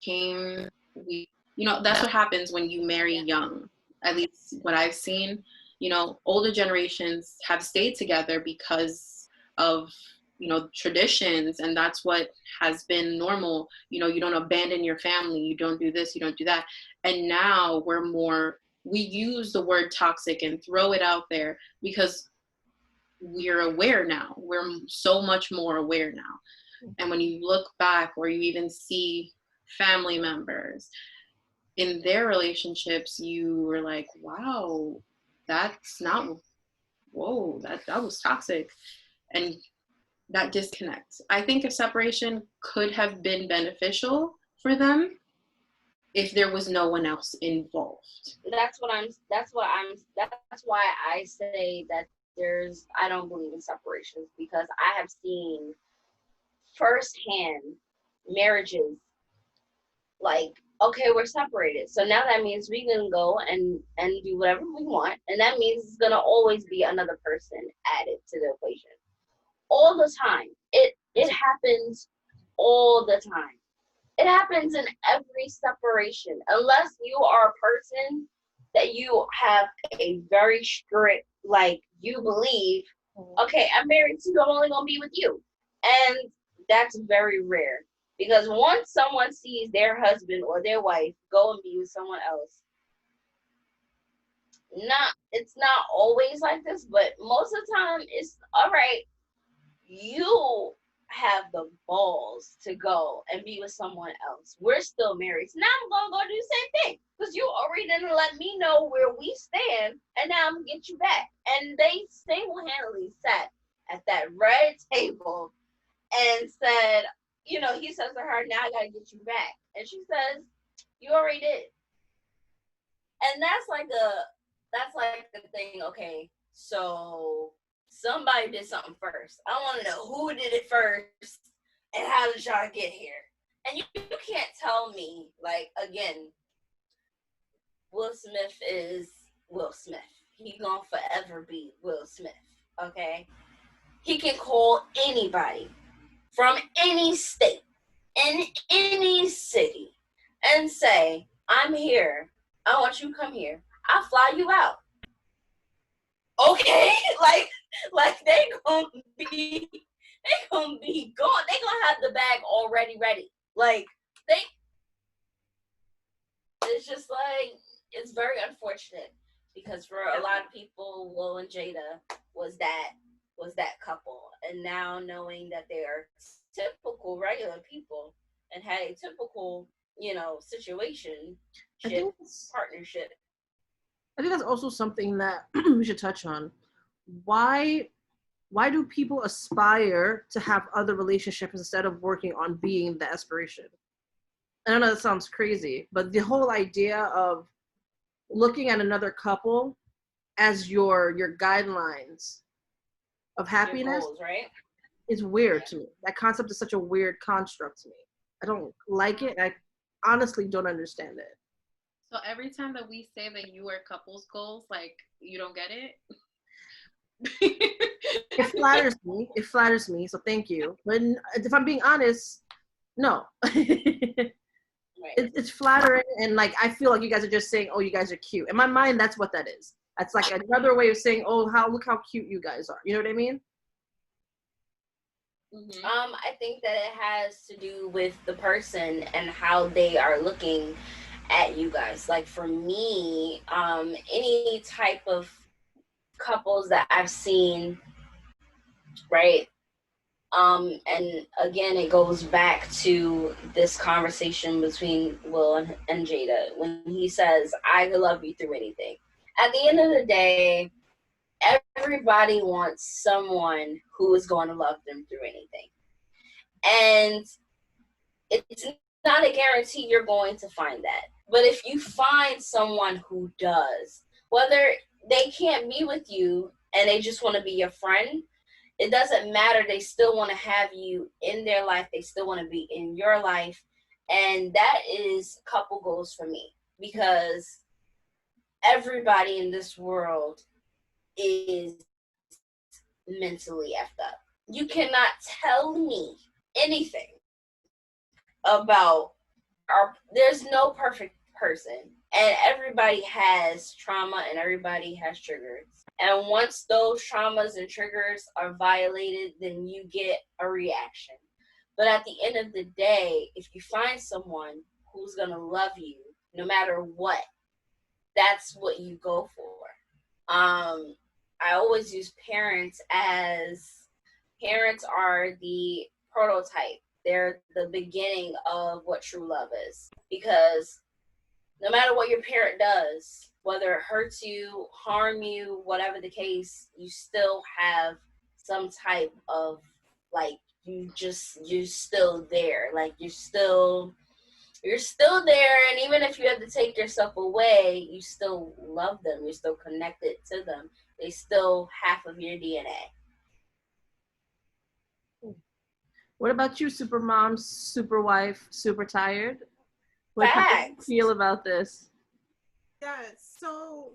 came, you know, that's what happens when you marry young. At least what I've seen, you know, older generations have stayed together because of, you know, traditions, and that's what has been normal. You know, you don't abandon your family, you don't do this, you don't do that. And now we use the word toxic and throw it out there because we're aware now. We're so much more aware now. And when you look back, or you even see family members in their relationships, you were like, wow, that's not, whoa, that was toxic. And that disconnect. I think a separation could have been beneficial for them if there was no one else involved. That's why I say that I don't believe in separations, because I have seen firsthand marriages like, okay, we're separated, so now that means we can go and do whatever we want, and that means it's gonna always be another person added to the equation. All the time. It happens all the time. It happens in every separation, unless you are a person that you have a very strict, like, you believe, okay, I'm married to you, I'm only gonna be with you. And that's very rare, because once someone sees their husband or their wife go and be with someone else, it's not always like this, but most of the time it's all right. You have the balls to go and be with someone else. We're still married. So now I'm gonna go do the same thing, because you already didn't let me know where we stand, and now I'm gonna get you back. And they single-handedly sat at that red table and said, you know, he says to her, now I gotta get you back. And she says, you already did. And that's like the thing, okay, so somebody did something first. I want to know who did it first and how did y'all get here. And you can't tell me, like, again, Will Smith is Will Smith. He gonna forever be Will Smith, okay? He can call anybody from any state, in any city, and say, I'm here. I want you to come here. I'll fly you out. Okay? like they gonna be gone. They gonna have the bag already ready. Like, it's just like, it's very unfortunate because for a lot of people, Will and Jada was that couple, and now knowing that they are typical regular people and had a typical, situation, partnership. I think that's also something that we should touch on. Why do people aspire to have other relationships instead of working on being the aspiration? I don't know, that sounds crazy, but the whole idea of looking at another couple as your guidelines of happiness goals, right? is weird to me. That concept is such a weird construct to me. I don't like it. I honestly don't understand it. So every time that we say that you are couples goals, like, you don't get it? It flatters me, so thank you. But if I'm being honest, no. It's flattering, and like, I feel like you guys are just saying, oh, you guys are cute. In my mind, that's what that is. That's like another way of saying, oh, look how cute you guys are. You know what I mean? Mm-hmm. I think that it has to do with the person and how they are looking at you guys. Like, for me, any type of couples that I've seen, right? And again, it goes back to this conversation between Will and Jada when he says, I could love you through anything. At the end of the day, everybody wants someone who is going to love them through anything. And it's not a guarantee you're going to find that. But if you find someone who does, whether they can't be with you and they just want to be your friend, it doesn't matter. They still want to have you in their life. They still want to be in your life. And that is couple goals for me, because everybody in this world is mentally effed up. You cannot tell me anything about there's no perfect person, and everybody has trauma and everybody has triggers. And once those traumas and triggers are violated, then you get a reaction. But at the end of the day, if you find someone who's going to love you no matter what, that's what you go for. I always use parents are the prototype. They're the beginning of what true love is. Because no matter what your parent does, whether it hurts you, harm you, whatever the case, you still have some type of, like, you're still there. Like, you're still there, and even if you have to take yourself away, you still love them. You're still connected to them. They still half of your DNA. What about you, super mom, super wife, super tired? How do you feel about this? Yeah, so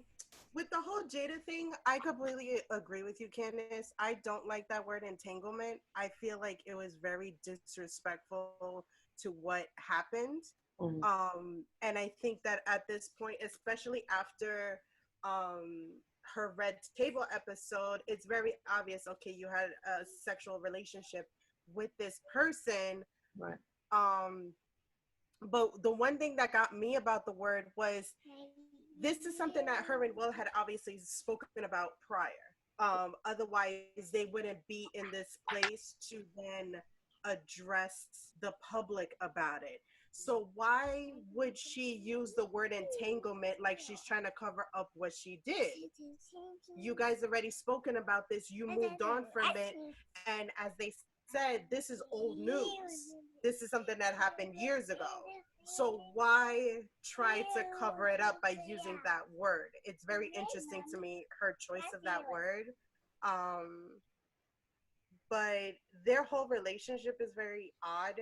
with the whole Jada thing, I completely agree with you, Candace. I don't like that word entanglement. I feel like it was very disrespectful to what happened. And I think that at this point, especially after her Red Table episode, it's very obvious, okay, you had a sexual relationship with this person. Right. But the one thing that got me about the word was, this is something that her and Will had obviously spoken about prior. Otherwise, they wouldn't be in this place to then address the public about it. So why would she use the word entanglement like she's trying to cover up what she did? You guys already spoken about this. You moved on from it. And as they said, this is old news. This is something that happened years ago. So why try to cover it up by using that word? It's very interesting to me, her choice of that word. But their whole relationship is very odd.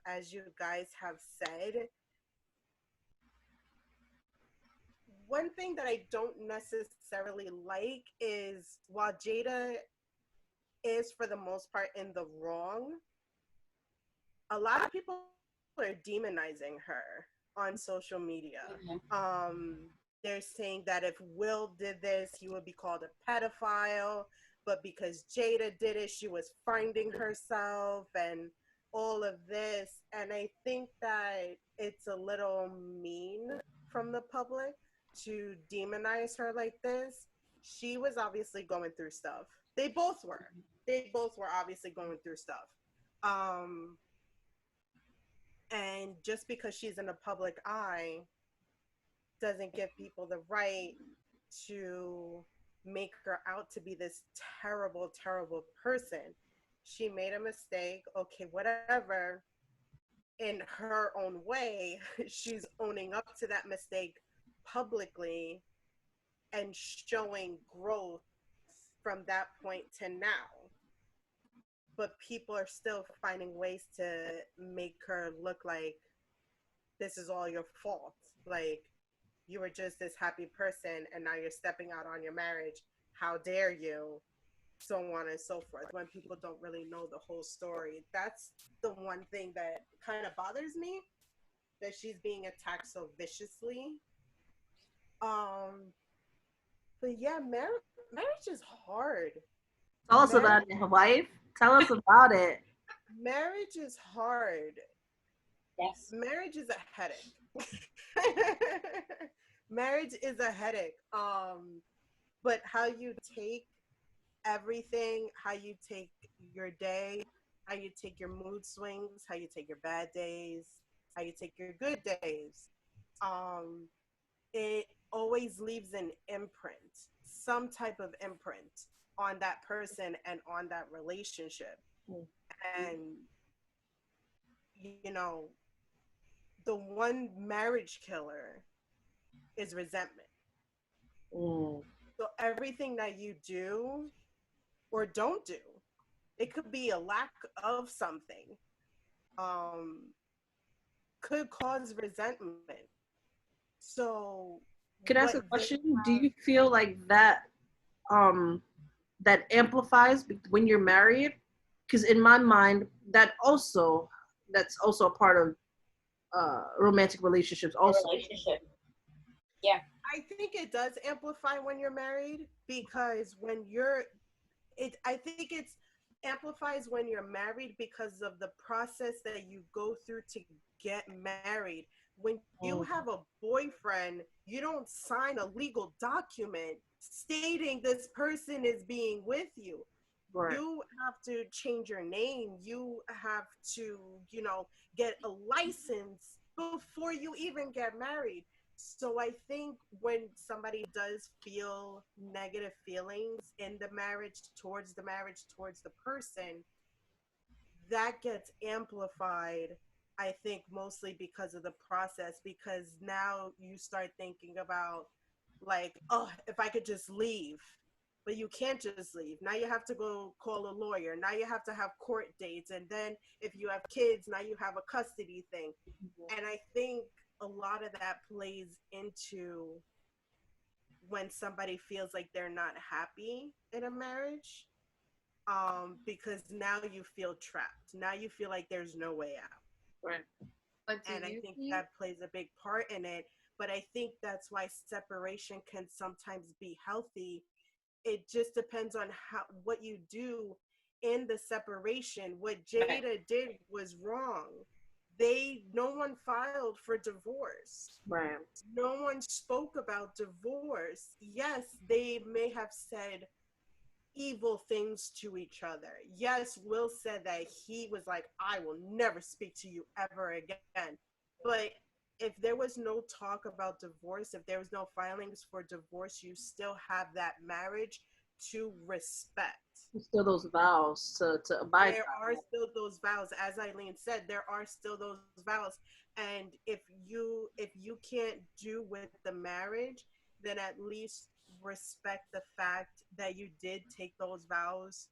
as you guys have said, one thing that I don't necessarily like is while Jada is for the most part in the wrong, a lot of people are demonizing her on social media. They're saying that if Will did this, he would be called a pedophile, but because Jada did it, she was finding herself and all of this. And I think that it's a little mean from the public to demonize her like this. She was obviously going through stuff. They both were. They both were obviously going through stuff. Um, and just because she's in the public eye doesn't give people the right to make her out to be this terrible, terrible person. She made a mistake. Okay, whatever. In her own way, she's owning up to that mistake publicly and showing growth from that point to now. But people are still finding ways to make her look like this is all your fault. Like, you were just this happy person and now you're stepping out on your marriage. How dare you? So on and so forth. When people don't really know the whole story, that's the one thing that kind of bothers me, that she's being attacked so viciously. But yeah, marriage is hard. Tell us about it, wife. Tell us about it. Marriage is hard. Yes. Marriage is a headache. Marriage is a headache. But how you take everything, how you take your day, how you take your mood swings, how you take your bad days, how you take your good days, it always leaves an imprint, some type of imprint on that person and on that relationship. And, you know, the one marriage killer is resentment. So everything that you do or don't do, it could be a lack of something, could cause resentment. So can I ask a question? Do you feel like that that amplifies when you're married? Because in my mind, that's also a part of romantic relationships. Also, relationship. Yeah. I think it does amplify when you're married, because when you're I think it's amplifies when you're married because of the process that you go through to get married. When you have a boyfriend, you don't sign a legal document stating this person is being with you. Right. You have to change your name. You have to, get a license before you even get married. So I think when somebody does feel negative feelings in the marriage, towards the person, that gets amplified, I think, mostly because of the process, because now you start thinking about, like, oh, if I could just leave. But you can't just leave. Now you have to go call a lawyer. Now you have to have court dates. And then if you have kids, now you have a custody thing. And I think a lot of that plays into when somebody feels like they're not happy in a marriage, because now you feel trapped. Now you feel like there's no way out. Right. And I think that plays a big part in it. But I think that's why separation can sometimes be healthy. It just depends on what you do in the separation. What Jada did was wrong. No one filed for divorce. Right. No one spoke about divorce. Yes, they may have said evil things to each other. Yes, Will said that he was like, I will never speak to you ever again. But if there was no talk about divorce, if there was no filings for divorce, you still have that marriage to respect. Still those vows to abide. There are still those vows. As Eileen said, there are still those vows. And if you can't do with the marriage, then at least respect the fact that you did take those vows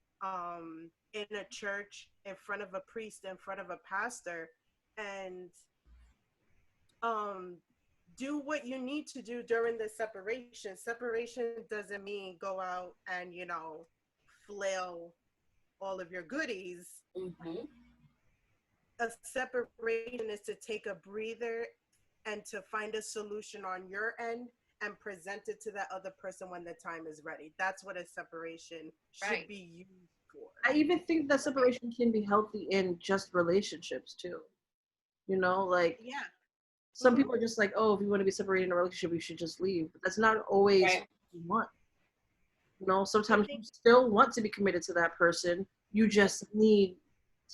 in a church, in front of a priest, in front of a pastor, and um, do what you need to do during the separation. Separation doesn't mean go out and, flail all of your goodies. Mm-hmm. A separation is to take a breather and to find a solution on your end and present it to that other person when the time is ready. That's what a separation should be used for. I even think that separation can be healthy in just relationships too. Like some people are just like, oh, if you want to be separated in a relationship, you should just leave. But that's not always what you want. Sometimes you still want to be committed to that person. You just need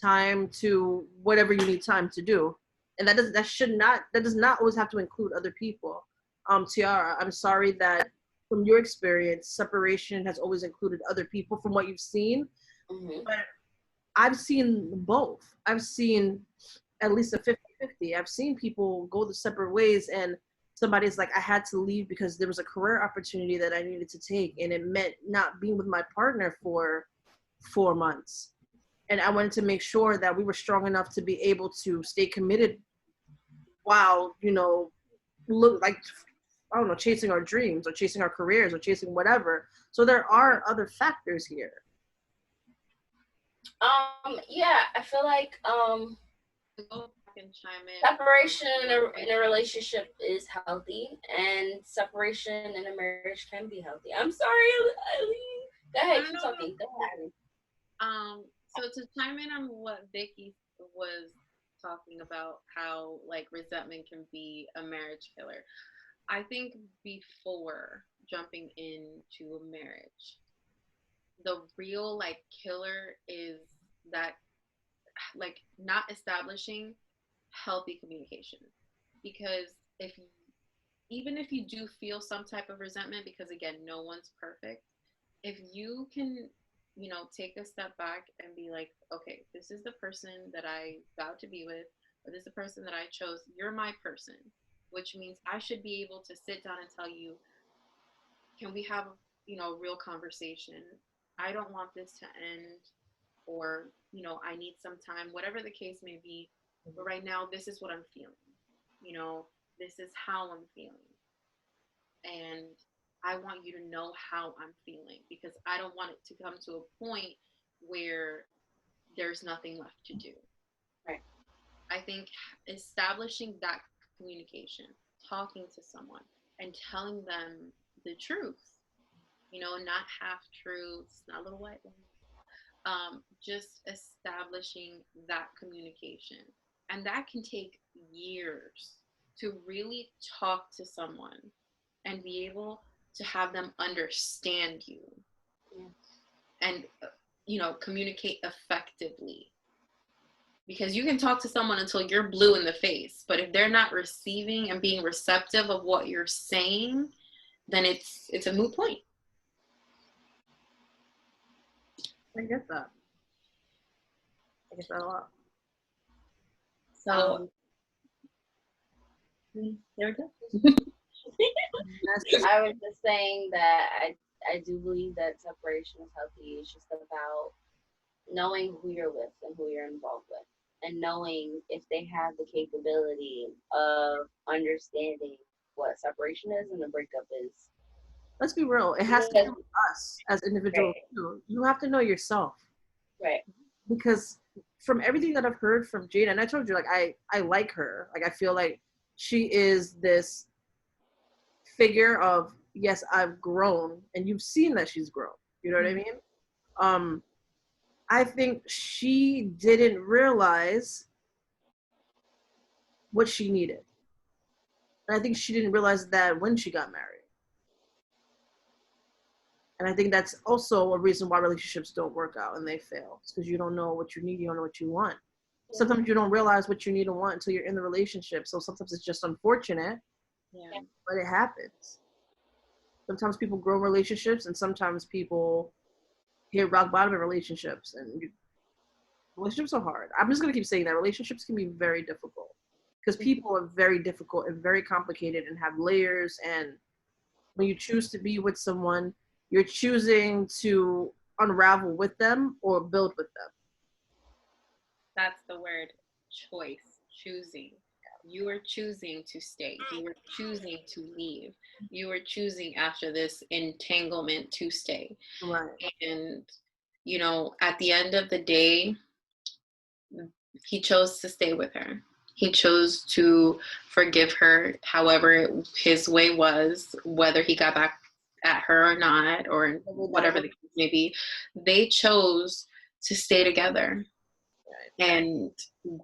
time to whatever you need time to do. And that does not always have to include other people. Tiara, I'm sorry that from your experience, separation has always included other people from what you've seen. Mm-hmm. But I've seen both. I've seen at least a 50-50. I've seen people go the separate ways and somebody's like, I had to leave because there was a career opportunity that I needed to take, and it meant not being with my partner for 4 months. And I wanted to make sure that we were strong enough to be able to stay committed while, look like, I don't know, chasing our dreams or chasing our careers or chasing whatever. So there are other factors here. Yeah, I feel like separation in a relationship is healthy, and separation in a marriage can be healthy. I'm sorry, Eileen. Go ahead, keep talking. Go ahead. So to chime in on what Vicky was talking about, how like resentment can be a marriage killer. I think before jumping into a marriage, the real like killer is that like not establishing healthy communication. Because even if you do feel some type of resentment, because again, no one's perfect, if you can take a step back and be like, okay, this is the person that I vowed to be with, or this is the person that I chose. You're my person, which means I should be able to sit down and tell you, can we have a real conversation? I don't want this to end, or I need some time, whatever the case may be. But right now, this is what I'm feeling. This is how I'm feeling, and I want you to know how I'm feeling, because I don't want it to come to a point where there's nothing left to do. Right. I think establishing that communication, talking to someone and telling them the truth, not half truths, not little white ones, just establishing that communication. And that can take years to really talk to someone and be able to have them understand you. And communicate effectively, because you can talk to someone until you're blue in the face, but if they're not receiving and being receptive of what you're saying, then it's a moot point. I get that a lot. So there we go. I was just saying that I do believe that separation is healthy. It's just about knowing who you're with and who you're involved with, and knowing if they have the capability of understanding what separation is and the breakup is. Let's be real. It has to do with us as individuals too. You have to know yourself. Right. Because from everything that I've heard from Jada, and I told you, like, I like her. Like, I feel like she is this figure of, yes, I've grown, and you've seen that she's grown. You know what I mean? I think she didn't realize what she needed. And I think she didn't realize that when she got married. And I think that's also a reason why relationships don't work out and they fail. It's because you don't know what you need, you don't know what you want. Sometimes you don't realize what you need and want until you're in the relationship. So sometimes it's just unfortunate, but it happens. Sometimes people grow relationships, and sometimes people hit rock bottom in relationships. And relationships are hard. I'm just going to keep saying that. Relationships can be very difficult because people are very difficult and very complicated and have layers. And when you choose to be with someone, you're choosing to unravel with them or build with them. That's the word, choice, choosing. You are choosing to stay. You are choosing to leave. You are choosing after this entanglement to stay. Right. And, you know, at the end of the day, he chose to stay with her. He chose to forgive her however his way was, whether he got back at her or not, or whatever the case may be. They chose to stay together and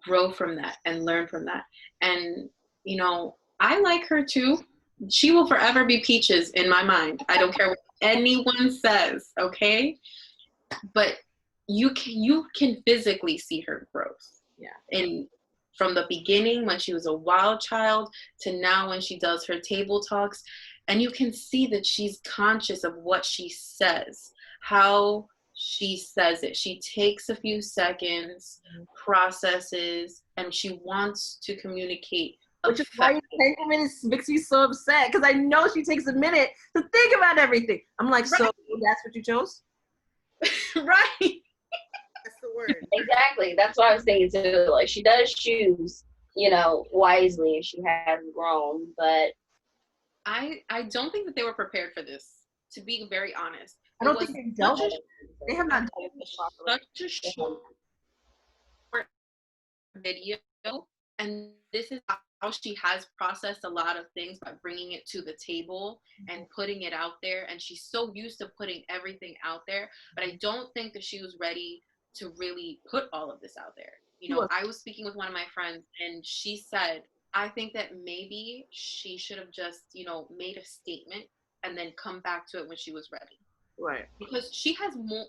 grow from that and learn from that. And, you know, I like her too. She will forever be Peaches in my mind. I don't care what anyone says, okay? But you can physically see her growth. Yeah. And from the beginning when she was a wild child to now when she does her table talks, and you can see that she's conscious of what she says, how she says it. She takes a few seconds, processes, and she wants to communicate. Which is why entanglement makes me so upset, because I know she takes a minute to think about everything. I'm like, so that's what you chose? Right. That's the word. Exactly. That's what I was thinking too. Like, she does choose, you know, wisely, and she has grown, but I don't think that they were prepared for this, to be very honest. I don't think they dealt with it. They have not done it such a short video, and this is how she has processed a lot of things by bringing it to the table and putting it out there. And she's so used to putting everything out there, but I don't think that she was ready to really put all of this out there. You know, I was speaking with one of my friends, and she said, I think that maybe she should have just, you know, made a statement and then come back to it when she was ready. Right. Because she has more,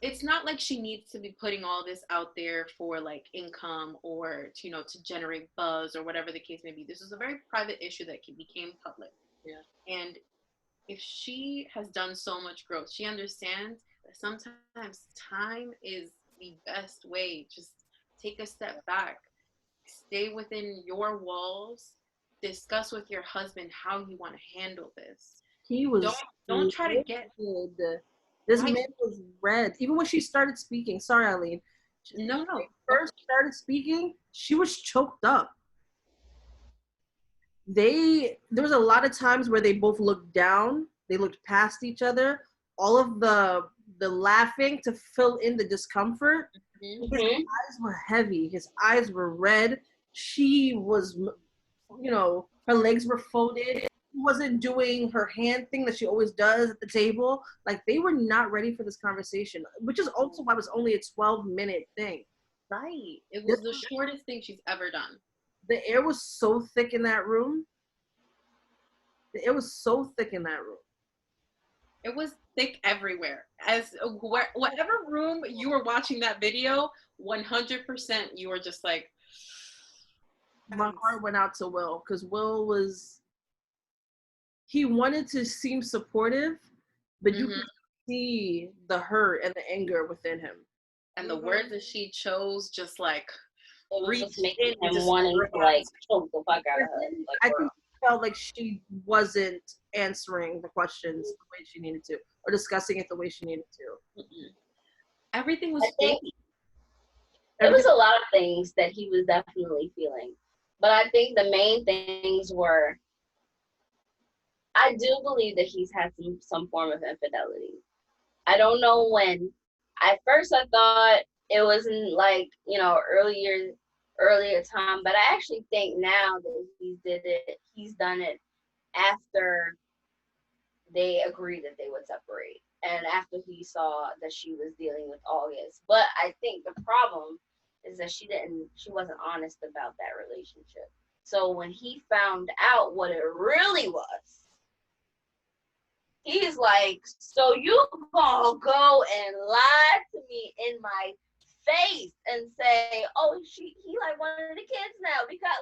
it's not like she needs to be putting all this out there for like income or to, you know, to generate buzz or whatever the case may be. This is a very private issue that became public. Yeah. And if she has done so much growth, she understands that sometimes time is the best way. Just take a step back, stay within your walls, discuss with your husband how you want to handle this. He was don't try to get this man was red. Even when she started speaking, sorry, Eileen. No. First started speaking, she was choked up. There was a lot of times where they both looked down, they looked past each other. All of the laughing to fill in the discomfort. Mm-hmm. His eyes were heavy. His eyes were red. She was, you know, her legs were folded. She wasn't doing her hand thing that she always does at the table. Like, they were not ready for this conversation, which is also why it was only a 12-minute thing. Right. It was the shortest thing she's ever done. The air was so thick in that room. It was so thick in that room. It was thick everywhere. As whatever room you were watching that video, 100% you were just like. My heart went out to Will, because Will he wanted to seem supportive, but you could see the hurt and the anger within him. And the words that she chose just like it was just making him wanting to like choke the fuck out of her. Like, I think she felt like she wasn't answering the questions the way she needed to, or discussing it the way she needed to. Everything was fake. There was a lot of things that he was definitely feeling. But I think the main things were, I do believe that he's had some form of infidelity. I don't know when. At first I thought it was in like, you know, earlier time, but I actually think now that he's done it after they agreed that they would separate, and after he saw that she was dealing with August. But I think the problem is that she wasn't honest about that relationship. So when he found out what it really was, he's like, so you gonna go and lie to me in my face and say, oh, he like one of the kids now. We got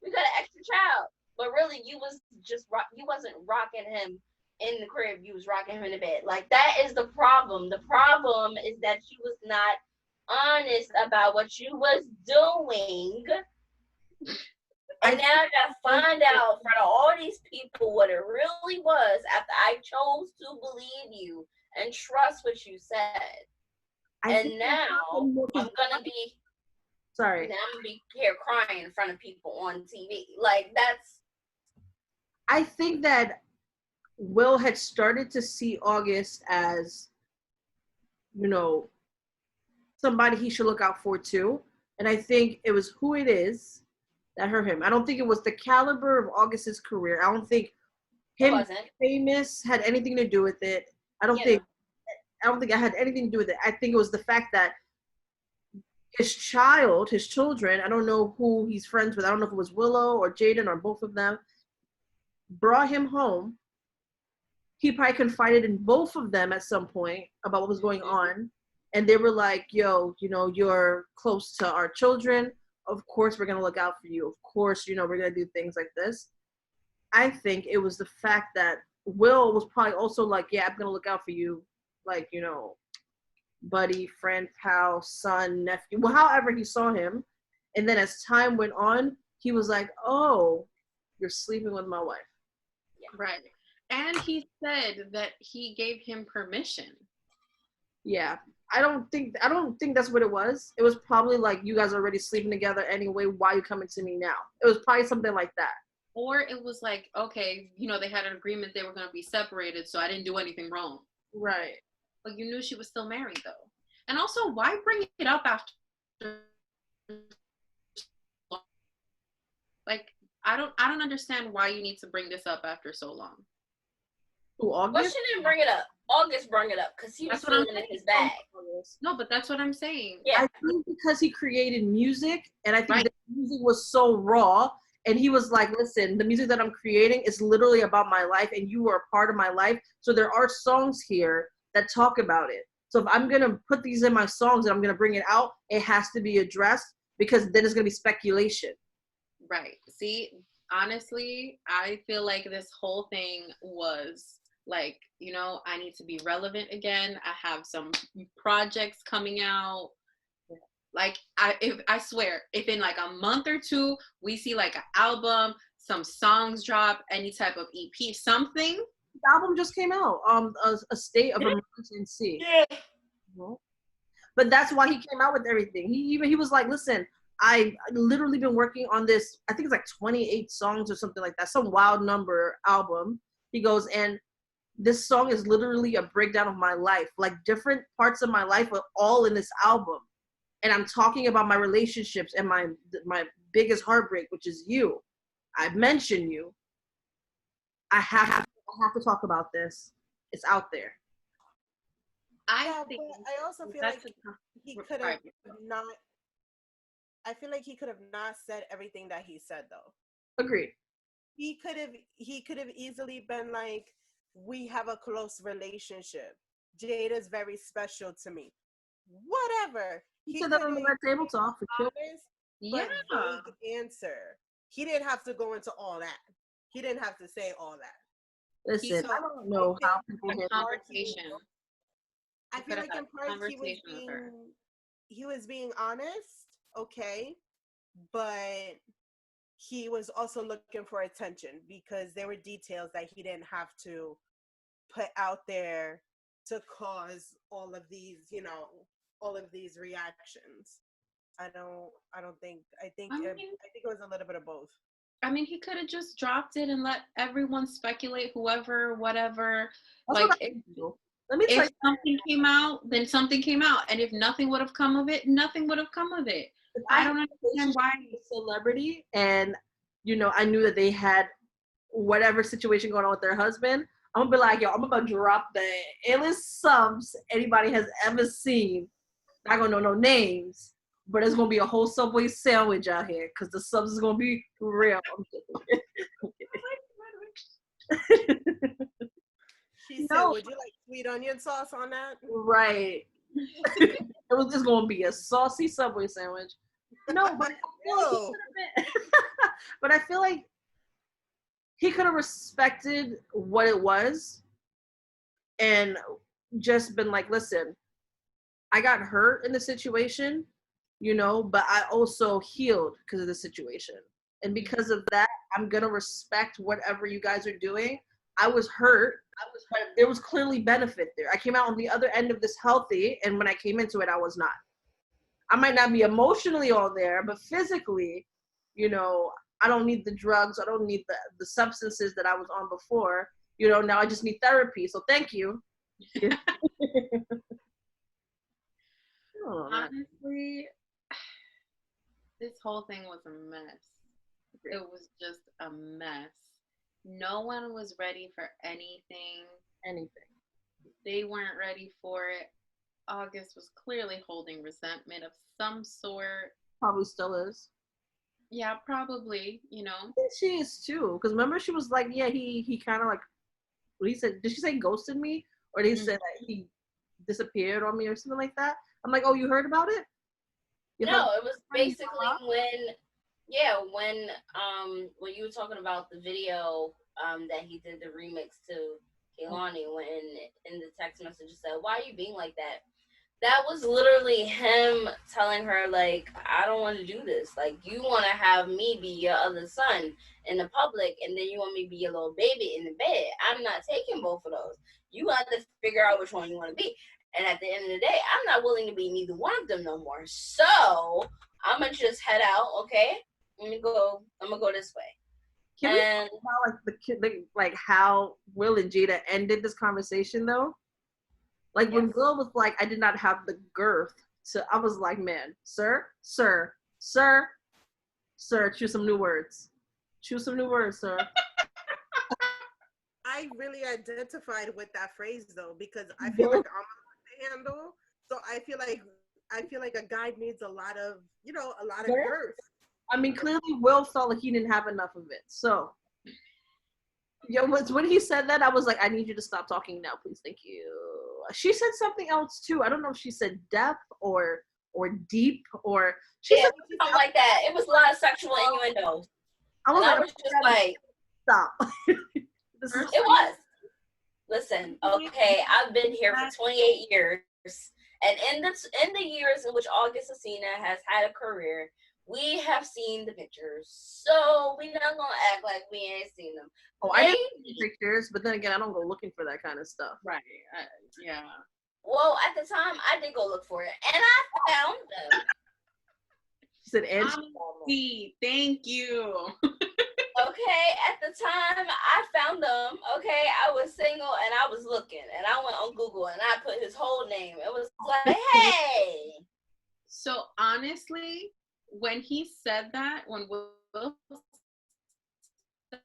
an extra child. But really, you wasn't rocking him in the crib. You was rocking him in the bed. Like, that is the problem. The problem is that you was not honest about what you was doing. And now I gotta find out in front of all these people what it really was after I chose to believe you and trust what you said. And now I'm gonna be here crying in front of people on TV. Like, that's. I think that Will had started to see August as, you know, somebody he should look out for too. And I think it was who it is that hurt him. I don't think it was the caliber of August's career. I don't think him famous had anything to do with it. I don't think it had anything to do with it. I think it was the fact that his children, I don't know who he's friends with. I don't know if it was Willow or Jaden or both of them, brought him home. He probably confided in both of them at some point about what was going on. And they were like, yo, you know, you're close to our children. Of course, we're going to look out for you. Of course, you know, we're going to do things like this. I think it was the fact that Will was probably also like, yeah, I'm going to look out for you. Like, you know, buddy, friend, pal, son, nephew, well, however he saw him. And then as time went on, he was like, oh, you're sleeping with my wife. Yeah. Right. And he said that he gave him permission. Yeah. I don't think that's what it was. It was probably like, you guys are already sleeping together anyway. Why are you coming to me now? It was probably something like that. Or it was like, okay, you know, they had an agreement they were going to be separated, so I didn't do anything wrong. Right. But you knew she was still married, though. And also, why bring it up after? Like, I don't understand why you need to bring this up after so long. Who, August? Well, she didn't bring it up. August brought it up because he was feeling in his bag. No, but that's what I'm saying. Yeah. I think because he created music, and I think the music was so raw, and he was like, listen, the music that I'm creating is literally about my life, and you are a part of my life, so there are songs here that talk about it. So if I'm going to put these in my songs and I'm going to bring it out, it has to be addressed, because then it's going to be speculation. Right. See, honestly, I feel like this whole thing was like, you know, I need to be relevant again. I have some projects coming out. Like, I swear, if in like a month or two, we see like an album, some songs drop, any type of EP, something. The album just came out, a state of emergency. Yeah. But that's why he came out with everything. He was like, listen, I literally been working on this, I think it's like 28 songs or something like that, some wild number album. He goes, and this song is literally a breakdown of my life. Like, different parts of my life are all in this album. And I'm talking about my relationships and my biggest heartbreak, which is you. I mentioned you. I have to talk about this. It's out there. I also feel like he could have not. I feel like he could have not said everything that he said, though. Agreed. He could have easily been like, we have a close relationship. Jada's very special to me. Whatever. He said that on the Red Table Talk. Yeah. Vague answer. He didn't have to go into all that. He didn't have to say all that. Listen, I don't know how people get conversation. I feel like in part he was being honest, okay, but he was also looking for attention because there were details that he didn't have to put out there to cause all of these, you know, all of these reactions. I think it was a little bit of both. I mean, he could have just dropped it and let everyone speculate, whoever, whatever. That's like, if something came out, then something came out. And if nothing would have come of it, nothing would have come of it. I don't understand why. Celebrity, and, you know, I knew that they had whatever situation going on with their husband, I'm going to be like, yo, I'm about to drop the illest subs anybody has ever seen. Not going to know no names. But it's going to be a whole Subway sandwich out here because the subs is going to be real. She said, would you like sweet onion sauce on that? Right. It was just going to be a saucy Subway sandwich. No, but but I feel like he could have respected what it was and just been like, listen, I got hurt in the situation, you know, but I also healed because of the situation. And because of that, I'm going to respect whatever you guys are doing, I was hurt. But there was clearly benefit there. I came out on the other end of this healthy, and when I came into it, I was not. I might not be emotionally all there, but physically, you know, I don't need the drugs. I don't need the substances that I was on before. You know, now I just need therapy. So thank you. Honestly, this whole thing was a mess. It was just a mess. No one was ready for anything. They weren't ready for it. August was clearly holding resentment of some sort. Probably still is. Yeah, probably, you know. I think she is too. Because remember, she was like, yeah, he kind of like, what he said, did she say ghosted me? Or they said that he disappeared on me or something like that? I'm like, oh, you heard about it? No, it was basically when you were talking about the video that he did the remix to Kehlani, when in the text message it said, why are you being like that? That was literally him telling her, like, I don't want to do this. Like, you want to have me be your other son in the public, and then you want me to be your little baby in the bed. I'm not taking both of those. You have to figure out which one you want to be. And at the end of the day, I'm not willing to be neither one of them no more. So I'm going to just head out, okay? I'm going to go this way. Can we talk about like how Will and Jada ended this conversation though? Like when Will was like, I did not have the girth. So I was like, man, sir, choose some new words. Choose some new words, sir. I really identified with that phrase though, because I feel like I'm on the handle. So I feel like a guy needs a lot of girth. I mean, clearly Will felt like he didn't have enough of it. So, when he said that, I was like, I need you to stop talking now, please. Thank you. She said something else too. I don't know if she said depth or deep or she said something like that. It was a lot of sexual innuendo. I was just like, stop. It was. Listen, okay, I've been here for 28 years, and in the years in which August Alsina has had a career, we have seen the pictures, so we're not gonna act like we ain't seen them. Oh, I didn't see pictures, but then again, I don't go looking for that kind of stuff. Right. Yeah. Well, at the time, I did go look for it, and I found them. She said, "And thank you." Okay, at the time, I found them. Okay, I was single, and I was looking, and I went on Google, and I put his whole name. It was like, hey. So honestly, when he said that, when Will said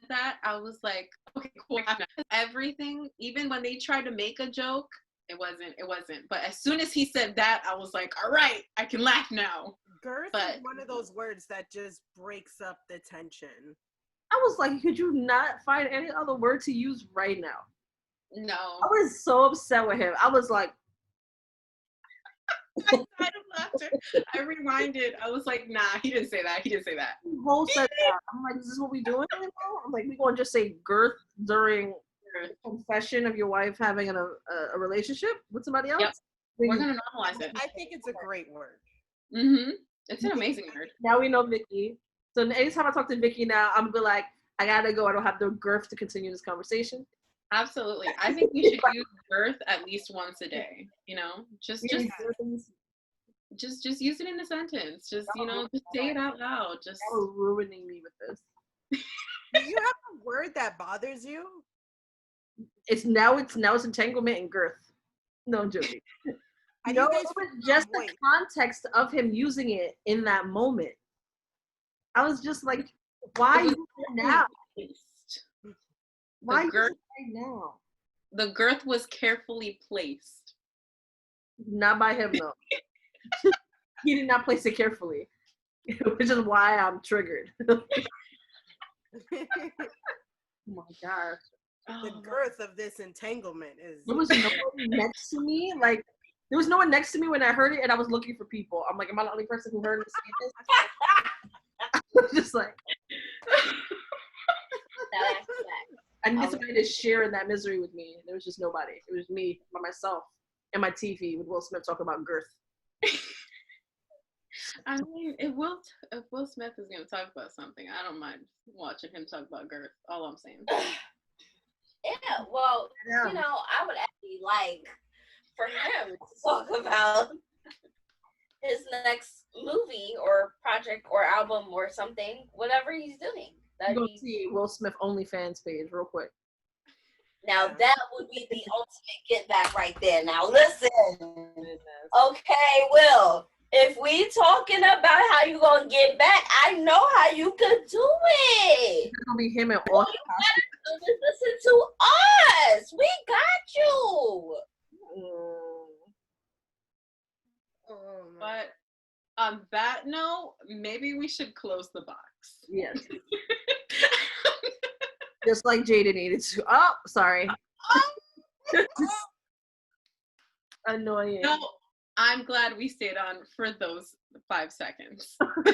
that, I was like, okay, cool. Everything, even when they tried to make a joke, it wasn't. But as soon as he said that, I was like, all right, I can laugh now. Girth is one of those words that just breaks up the tension. I was like, could you not find any other word to use right now? No. I was so upset with him. I was like, I died of laughter. I rewinded. I was like, nah, he didn't say that. He didn't say that. Whole said that. I'm like, is this what we doing right now? I'm like, we gonna just say girth during confession of your wife having a relationship with somebody else? Yep. We're gonna normalize it. I think it's a great word. Mm-hmm. It's an amazing word. Now we know Vicky. So anytime I talk to Vicky now, I'm gonna be like, I gotta go. I don't have the girth to continue this conversation. Absolutely. I think we should use girth at least once a day. You know, just use it in a sentence. Just just say it out loud. Just you're ruining me with this. Do you have a word that bothers you? It's entanglement and girth. No, I'm joking. No, it was just the context of him using it in that moment. I was just like, why use it now? Why use it right now? The girth was carefully placed. Not by him, though. He did not place it carefully, which is why I'm triggered. Oh my gosh. The girth of this entanglement is... There was no one next to me. Like, there was no one next to me when I heard it, and I was looking for people. I'm like, am I the only person who heard it say this? I was just like... I need somebody to share in that misery with me. There was just nobody. It was me by myself and my TV with Will Smith talking about girth. I mean, if Will Smith is gonna talk about something, I don't mind watching him talk about girth. All I'm saying. Yeah, well, you know, I would actually like for him to talk about his next movie or project or album or something, whatever he's doing. You go see Will Smith OnlyFans page real quick. Now that would be the ultimate get back right there. Now listen, okay, Will. If we talking about how you gonna get back, I know how you could do it. It's gonna be him and all. You gotta listen to us. We got you. But on that note, maybe we should close the box. Yes. Just like Jada needed to. Oh, sorry. Annoying. No, I'm glad we stayed on for those 5 seconds. Well,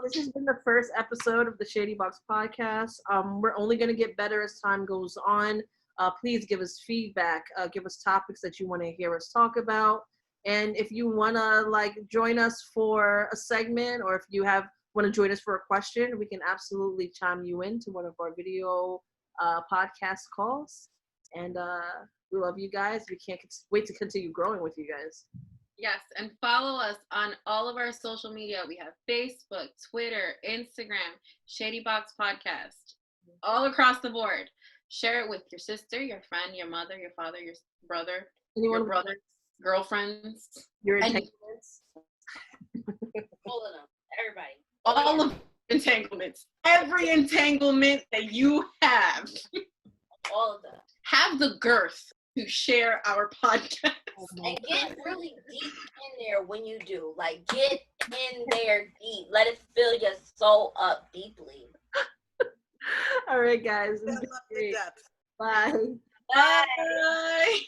this has been the first episode of the Shady Box Podcast. We're only going to get better as time goes on. Please give us feedback. Give us topics that you want to hear us talk about. And if you want to join us for a segment, or if you want to join us for a question, we can absolutely chime you into one of our video podcast calls. And we love you guys. We can't wait to continue growing with you guys. Yes, and follow us on all of our social media. We have Facebook, Twitter, Instagram, Shady Box Podcast, all across the board. Share it with your sister, your friend, your mother, your father, your brother, your brothers, girlfriends, your entanglements. All of them, everybody. All of entanglements. Every entanglement that you have. All of them. Have the girth to share our podcast. And get really deep in there when you do. Get in there deep. Let it fill your soul up deeply. All right, guys. Bye. Bye. Bye.